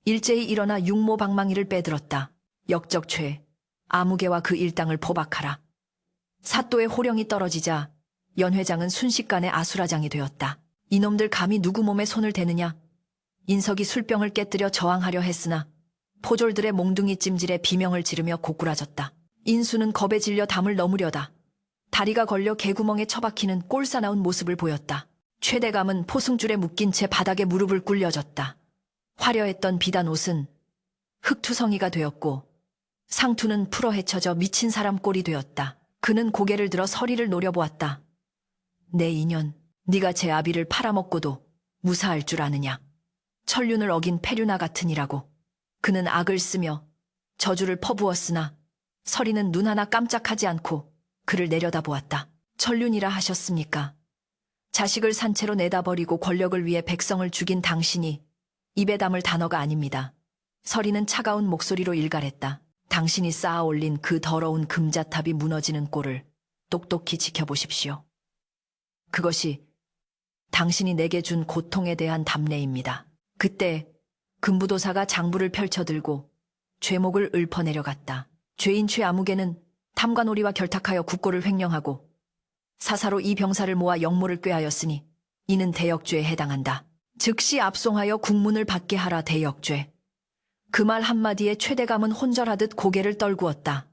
일제히 일어나 육모방망이를 빼들었다. 역적죄, 아무개와 그 일당을 포박하라. 사또의 호령이 떨어지자 연 회장은 순식간에 아수라장이 되었다. 이놈들 감히 누구 몸에 손을 대느냐? 인석이 술병을 깨뜨려 저항하려 했으나 포졸들의 몽둥이 찜질에 비명을 지르며 고꾸라졌다. 인수는 겁에 질려 담을 넘으려다 다리가 걸려 개구멍에 처박히는 꼴사나운 모습을 보였다. 최대감은 포승줄에 묶인 채 바닥에 무릎을 꿇려졌다. 화려했던 비단 옷은 흙투성이가 되었고 상투는 풀어 헤쳐져 미친 사람 꼴이 되었다. 그는 고개를 들어 서리를 노려보았다. 내 인연, 네가 제 아비를 팔아먹고도 무사할 줄 아느냐. 천륜을 어긴 페류나 같으니라고. 그는 악을 쓰며 저주를 퍼부었으나 서리는 눈 하나 깜짝하지 않고 그를 내려다보았다. 천륜이라 하셨습니까? 자식을 산채로 내다버리고 권력을 위해 백성을 죽인 당신이 입에 담을 단어가 아닙니다. 서리는 차가운 목소리로 일갈했다. 당신이 쌓아 올린 그 더러운 금자탑이 무너지는 꼴을 똑똑히 지켜보십시오. 그것이 당신이 내게 준 고통에 대한 답례입니다. 그때 금부도사가 장부를 펼쳐들고 죄목을 읊어내려갔다. 죄인 최아무개는 탐관오리와 결탁하여 국고를 횡령하고 사사로 이 병사를 모아 역모를 꾀하였으니 이는 대역죄에 해당한다. 즉시 압송하여 국문을 받게 하라. 대역죄. 그 말 한마디에 최대감은 혼절하듯 고개를 떨구었다.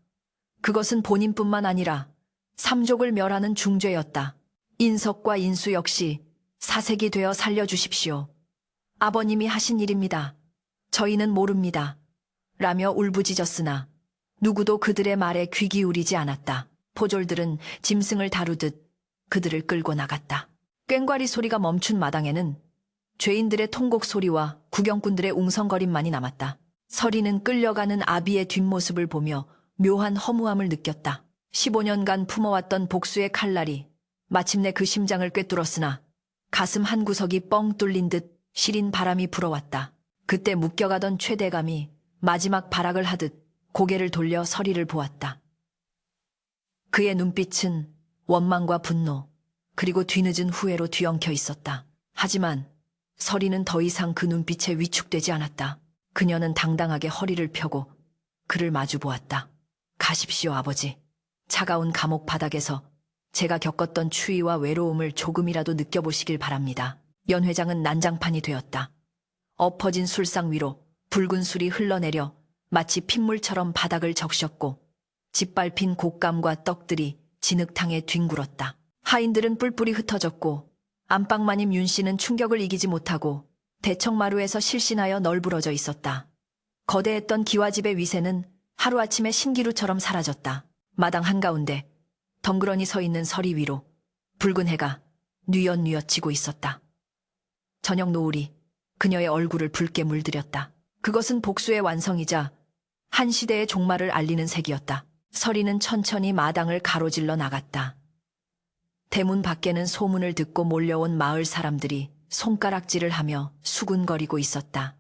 그것은 본인뿐만 아니라 삼족을 멸하는 중죄였다. 인석과 인수 역시 사색이 되어 살려주십시오. 아버님이 하신 일입니다. 저희는 모릅니다. 라며 울부짖었으나 누구도 그들의 말에 귀 기울이지 않았다. 포졸들은 짐승을 다루듯 그들을 끌고 나갔다. 꽹과리 소리가 멈춘 마당에는 죄인들의 통곡 소리와 구경꾼들의 웅성거림만이 남았다. 서리는 끌려가는 아비의 뒷모습을 보며 묘한 허무함을 느꼈다. 15년간 품어왔던 복수의 칼날이 마침내 그 심장을 꿰뚫었으나 가슴 한 구석이 뻥 뚫린 듯 시린 바람이 불어왔다. 그때 묶여가던 최대감이 마지막 발악을 하듯 고개를 돌려 서리를 보았다. 그의 눈빛은 원망과 분노, 그리고 뒤늦은 후회로 뒤엉켜 있었다. 하지만 서리는 더 이상 그 눈빛에 위축되지 않았다. 그녀는 당당하게 허리를 펴고 그를 마주 보았다. 가십시오, 아버지. 차가운 감옥 바닥에서 제가 겪었던 추위와 외로움을 조금이라도 느껴보시길 바랍니다. 연 회장은 난장판이 되었다. 엎어진 술상 위로 붉은 술이 흘러내려 마치 핏물처럼 바닥을 적셨고 짓밟힌 곶감과 떡들이 진흙탕에 뒹굴었다. 하인들은 뿔뿔이 흩어졌고 안방마님 윤 씨는 충격을 이기지 못하고 대청마루에서 실신하여 널브러져 있었다. 거대했던 기와집의 위세는 하루아침에 신기루처럼 사라졌다. 마당 한가운데 덩그러니 서 있는 서리 위로 붉은 해가 뉘엿뉘엿 지고 있었다. 저녁 노을이 그녀의 얼굴을 붉게 물들였다. 그것은 복수의 완성이자 한 시대의 종말을 알리는 색이었다. 서리는 천천히 마당을 가로질러 나갔다. 대문 밖에는 소문을 듣고 몰려온 마을 사람들이 손가락질을 하며 수군거리고 있었다.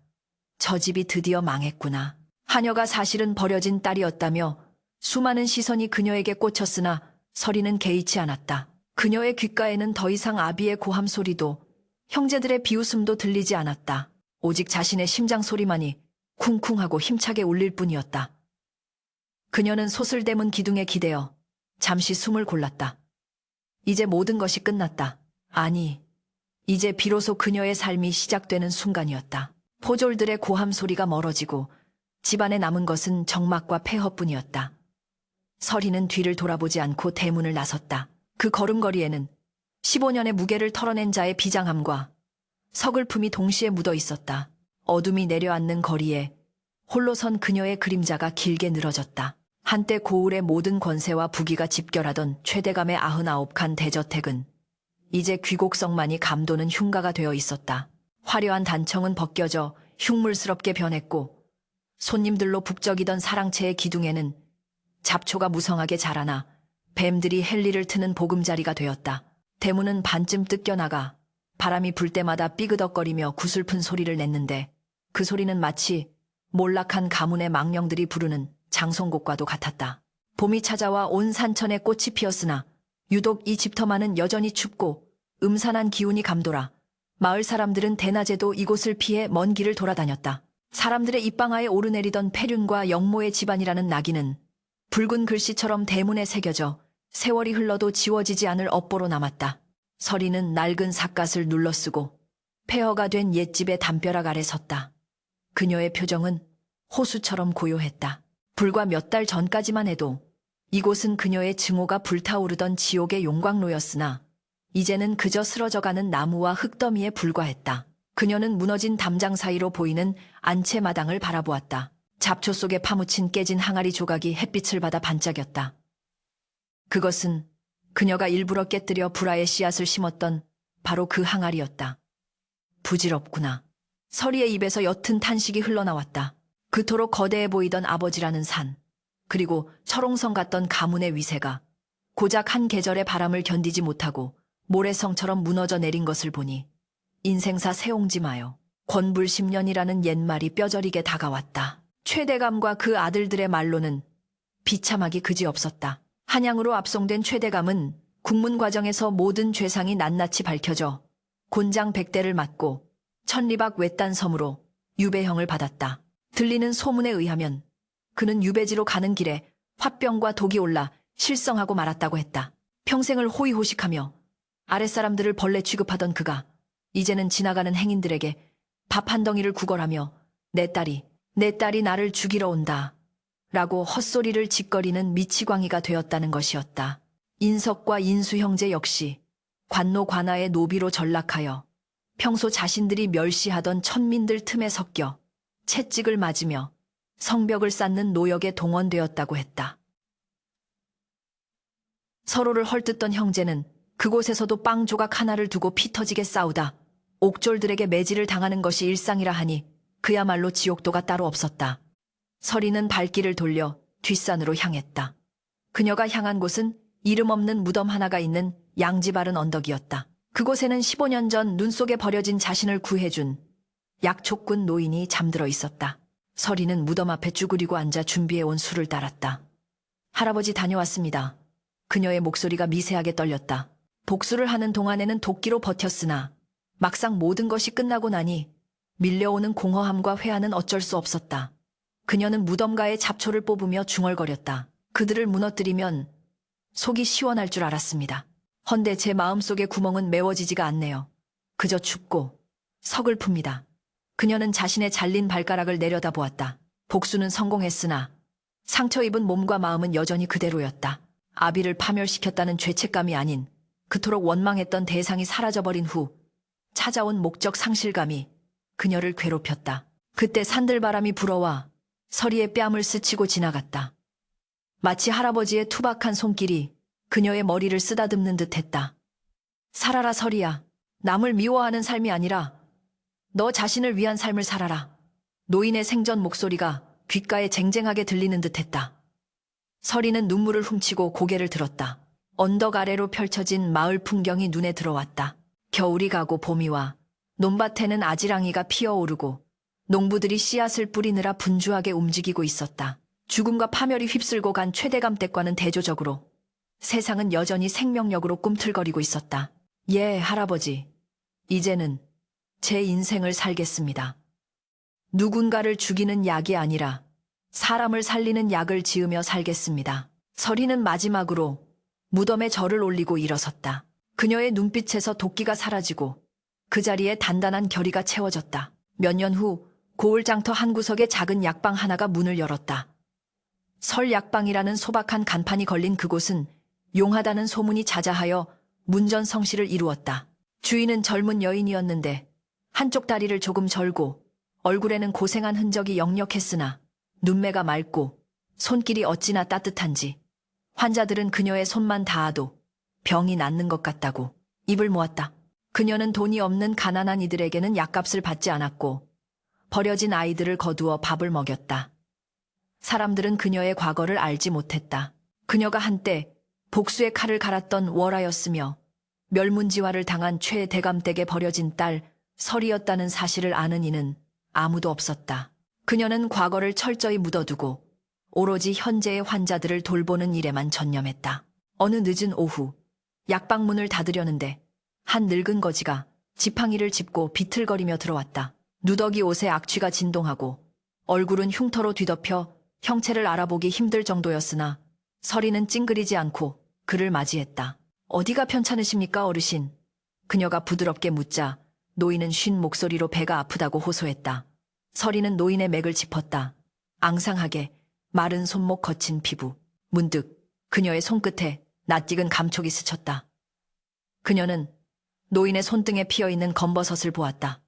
저 집이 드디어 망했구나. 하녀가 사실은 버려진 딸이었다며 수많은 시선이 그녀에게 꽂혔으나 서리는 개의치 않았다. 그녀의 귓가에는 더 이상 아비의 고함 소리도 형제들의 비웃음도 들리지 않았다. 오직 자신의 심장 소리만이 쿵쿵하고 힘차게 울릴 뿐이었다. 그녀는 소슬대문 기둥에 기대어 잠시 숨을 골랐다. 이제 모든 것이 끝났다. 아니, 이제 비로소 그녀의 삶이 시작되는 순간이었다. 포졸들의 고함 소리가 멀어지고 집안에 남은 것은 정막과 폐허뿐이었다. 서리는 뒤를 돌아보지 않고 대문을 나섰다. 그 걸음걸이에는 15년의 무게를 털어낸 자의 비장함과 서글픔이 동시에 묻어 있었다. 어둠이 내려앉는 거리에 홀로 선 그녀의 그림자가 길게 늘어졌다. 한때 고을의 모든 권세와 부귀가 집결하던 최대감의 99칸 대저택은 이제 귀곡성만이 감도는 흉가가 되어 있었다. 화려한 단청은 벗겨져 흉물스럽게 변했고 손님들로 북적이던 사랑채의 기둥에는 잡초가 무성하게 자라나 뱀들이 헬리를 트는 보금자리가 되었다. 대문은 반쯤 뜯겨나가 바람이 불 때마다 삐그덕거리며 구슬픈 소리를 냈는데 그 소리는 마치 몰락한 가문의 망령들이 부르는 장송곡과도 같았다. 봄이 찾아와 온 산천에 꽃이 피었으나 유독 이 집터만은 여전히 춥고 음산한 기운이 감돌아 마을 사람들은 대낮에도 이곳을 피해 먼 길을 돌아다녔다. 사람들의 입방아에 오르내리던 폐륜과 영모의 집안이라는 낙인은 붉은 글씨처럼 대문에 새겨져 세월이 흘러도 지워지지 않을 업보로 남았다. 서리는 낡은 삿갓을 눌러쓰고 폐허가 된 옛집의 담벼락 아래 섰다. 그녀의 표정은 호수처럼 고요했다. 불과 몇 달 전까지만 해도 이곳은 그녀의 증오가 불타오르던 지옥의 용광로였으나 이제는 그저 쓰러져가는 나무와 흙더미에 불과했다. 그녀는 무너진 담장 사이로 보이는 안채 마당을 바라보았다. 잡초 속에 파묻힌 깨진 항아리 조각이 햇빛을 받아 반짝였다. 그것은 그녀가 일부러 깨뜨려 불화의 씨앗을 심었던 바로 그 항아리였다. 부질없구나. 서리의 입에서 옅은 탄식이 흘러나왔다. 그토록 거대해 보이던 아버지라는 산, 그리고 철옹성 같던 가문의 위세가 고작 한 계절의 바람을 견디지 못하고 모래성처럼 무너져 내린 것을 보니 인생사 세옹지 마요. 권불10년이라는 옛말이 뼈저리게 다가왔다. 최대감과 그 아들들의 말로는 비참하기 그지없었다. 한양으로 압송된 최대감은 국문 과정에서 모든 죄상이 낱낱이 밝혀져 곤장 100대를 맞고 천리박 외딴 섬으로 유배형을 받았다. 들리는 소문에 의하면 그는 유배지로 가는 길에 화병과 독이 올라 실성하고 말았다고 했다. 평생을 호의호식하며 아랫사람들을 벌레 취급하던 그가 이제는 지나가는 행인들에게 밥 한 덩이를 구걸하며 내 딸이 나를 죽이러 온다 라고 헛소리를 짓거리는 미치광이가 되었다는 것이었다. 인석과 인수 형제 역시 관노 관아의 노비로 전락하여 평소 자신들이 멸시하던 천민들 틈에 섞여 채찍을 맞으며 성벽을 쌓는 노역에 동원되었다고 했다. 서로를 헐뜯던 형제는 그곳에서도 빵 조각 하나를 두고 피 터지게 싸우다 옥졸들에게 매질을 당하는 것이 일상이라 하니 그야말로 지옥도가 따로 없었다. 서리는 발길을 돌려 뒷산으로 향했다. 그녀가 향한 곳은 이름 없는 무덤 하나가 있는 양지 바른 언덕이었다. 그곳에는 15년 전 눈 속에 버려진 자신을 구해준 약초꾼 노인이 잠들어 있었다. 서리는 무덤 앞에 쭈그리고 앉아 준비해온 술을 따랐다. 할아버지 다녀왔습니다. 그녀의 목소리가 미세하게 떨렸다. 복수를 하는 동안에는 도끼로 버텼으나 막상 모든 것이 끝나고 나니 밀려오는 공허함과 회한은 어쩔 수 없었다. 그녀는 무덤가에 잡초를 뽑으며 중얼거렸다. 그들을 무너뜨리면 속이 시원할 줄 알았습니다. 헌데 제 마음속의 구멍은 메워지지가 않네요. 그저 춥고 서글픕니다. 그녀는 자신의 잘린 발가락을 내려다보았다. 복수는 성공했으나 상처 입은 몸과 마음은 여전히 그대로였다. 아비를 파멸시켰다는 죄책감이 아닌 그토록 원망했던 대상이 사라져버린 후 찾아온 목적 상실감이 그녀를 괴롭혔다. 그때 산들바람이 불어와 서리의 뺨을 스치고 지나갔다. 마치 할아버지의 투박한 손길이 그녀의 머리를 쓰다듬는 듯했다. 살아라 서리야. 남을 미워하는 삶이 아니라 너 자신을 위한 삶을 살아라. 노인의 생전 목소리가 귓가에 쟁쟁하게 들리는 듯했다. 서리는 눈물을 훔치고 고개를 들었다. 언덕 아래로 펼쳐진 마을 풍경이 눈에 들어왔다. 겨울이 가고 봄이 와 논밭에는 아지랑이가 피어오르고 농부들이 씨앗을 뿌리느라 분주하게 움직이고 있었다. 죽음과 파멸이 휩쓸고 간 최대감 댁과는 대조적으로 세상은 여전히 생명력으로 꿈틀거리고 있었다. 예, 할아버지. 이제는 제 인생을 살겠습니다. 누군가를 죽이는 약이 아니라 사람을 살리는 약을 지으며 살겠습니다. 서리는 마지막으로 무덤에 절을 올리고 일어섰다. 그녀의 눈빛에서 도끼가 사라지고 그 자리에 단단한 결의가 채워졌다. 몇 년 후 고을장터 한 구석에 작은 약방 하나가 문을 열었다. 설약방이라는 소박한 간판이 걸린 그곳은 용하다는 소문이 자자하여 문전성시를 이루었다. 주인은 젊은 여인이었는데 한쪽 다리를 조금 절고 얼굴에는 고생한 흔적이 역력했으나 눈매가 맑고 손길이 어찌나 따뜻한지 환자들은 그녀의 손만 닿아도 병이 낫는 것 같다고 입을 모았다. 그녀는 돈이 없는 가난한 이들에게는 약값을 받지 않았고 버려진 아이들을 거두어 밥을 먹였다. 사람들은 그녀의 과거를 알지 못했다. 그녀가 한때 복수의 칼을 갈았던 월하였으며 멸문지화를 당한 최대감댁에 버려진 딸 설이었다는 사실을 아는 이는 아무도 없었다. 그녀는 과거를 철저히 묻어두고 오로지 현재의 환자들을 돌보는 일에만 전념했다. 어느 늦은 오후 약방 문을 닫으려는데 한 늙은 거지가 지팡이를 짚고 비틀거리며 들어왔다. 누더기 옷에 악취가 진동하고 얼굴은 흉터로 뒤덮여 형체를 알아보기 힘들 정도였으나 서리는 찡그리지 않고 그를 맞이했다. 어디가 편찮으십니까 어르신? 그녀가 부드럽게 묻자 노인은 쉰 목소리로 배가 아프다고 호소했다. 서리는 노인의 맥을 짚었다. 앙상하게 마른 손목 거친 피부. 문득 그녀의 손끝에 낯익은 감촉이 스쳤다. 그녀는 노인의 손등에 피어있는 검버섯을 보았다.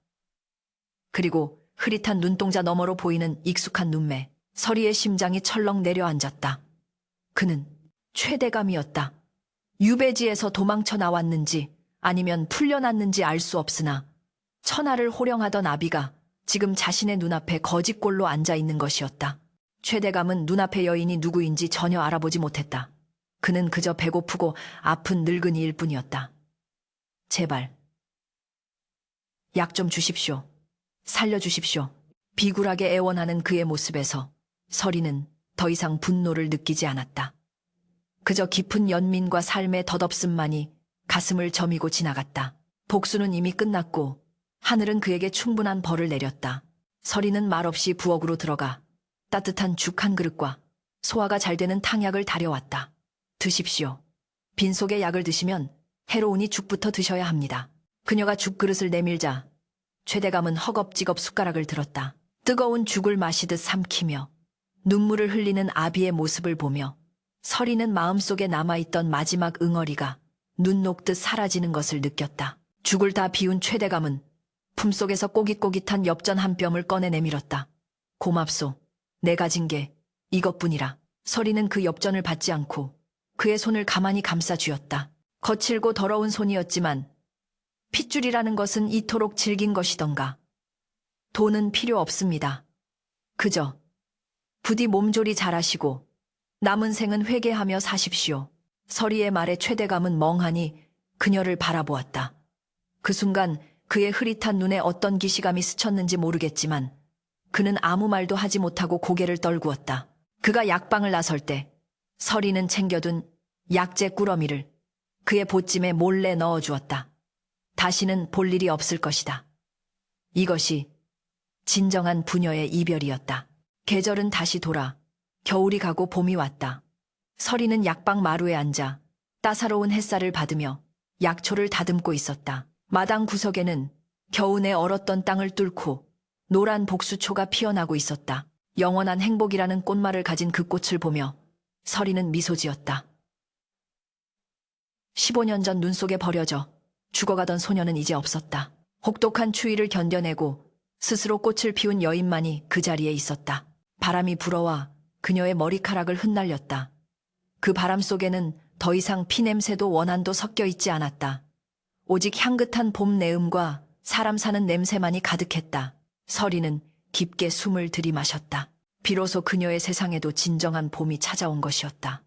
그리고 흐릿한 눈동자 너머로 보이는 익숙한 눈매. 서리의 심장이 철렁 내려앉았다. 그는 최대감이었다. 유배지에서 도망쳐 나왔는지 아니면 풀려났는지 알 수 없으나 천하를 호령하던 아비가 지금 자신의 눈앞에 거짓골로 앉아 있는 것이었다. 최대감은 눈앞의 여인이 누구인지 전혀 알아보지 못했다. 그는 그저 배고프고 아픈 늙은이일 뿐이었다. 제발, 약 좀 주십시오. 살려주십시오. 비굴하게 애원하는 그의 모습에서 서리는 더 이상 분노를 느끼지 않았다. 그저 깊은 연민과 삶의 덧없음만이 가슴을 저미고 지나갔다. 복수는 이미 끝났고 하늘은 그에게 충분한 벌을 내렸다. 서리는 말없이 부엌으로 들어가 따뜻한 죽 한 그릇과 소화가 잘 되는 탕약을 다려왔다. 드십시오. 빈속에 약을 드시면 해로우니 죽부터 드셔야 합니다. 그녀가 죽 그릇을 내밀자 최대감은 허겁지겁 숟가락을 들었다. 뜨거운 죽을 마시듯 삼키며 눈물을 흘리는 아비의 모습을 보며 서리는 마음속에 남아있던 마지막 응어리가 눈 녹듯 사라지는 것을 느꼈다. 죽을 다 비운 최대감은 품속에서 꼬깃꼬깃한 엽전 한 뼘을 꺼내 내밀었다. 고맙소. 내 가진 게 이것뿐이라. 서리는 그 엽전을 받지 않고 그의 손을 가만히 감싸 쥐었다. 거칠고 더러운 손이었지만 핏줄이라는 것은 이토록 질긴 것이던가. 돈은 필요 없습니다. 그저 부디 몸조리 잘하시고 남은 생은 회개하며 사십시오. 서리의 말에 최대감은 멍하니 그녀를 바라보았다. 그 순간 그의 흐릿한 눈에 어떤 기시감이 스쳤는지 모르겠지만 그는 아무 말도 하지 못하고 고개를 떨구었다. 그가 약방을 나설 때 서리는 챙겨둔 약재 꾸러미를 그의 보찜에 몰래 넣어주었다. 다시는 볼 일이 없을 것이다. 이것이 진정한 부녀의 이별이었다. 계절은 다시 돌아 겨울이 가고 봄이 왔다. 서리는 약방 마루에 앉아 따사로운 햇살을 받으며 약초를 다듬고 있었다. 마당 구석에는 겨우내 얼었던 땅을 뚫고 노란 복수초가 피어나고 있었다. 영원한 행복이라는 꽃말을 가진 그 꽃을 보며 서리는 미소 지었다. 15년 전 눈 속에 버려져 죽어가던 소녀는 이제 없었다. 혹독한 추위를 견뎌내고 스스로 꽃을 피운 여인만이 그 자리에 있었다. 바람이 불어와 그녀의 머리카락을 흩날렸다. 그 바람 속에는 더 이상 피냄새도 원한도 섞여 있지 않았다. 오직 향긋한 봄 내음과 사람 사는 냄새만이 가득했다. 서리는 깊게 숨을 들이마셨다. 비로소 그녀의 세상에도 진정한 봄이 찾아온 것이었다.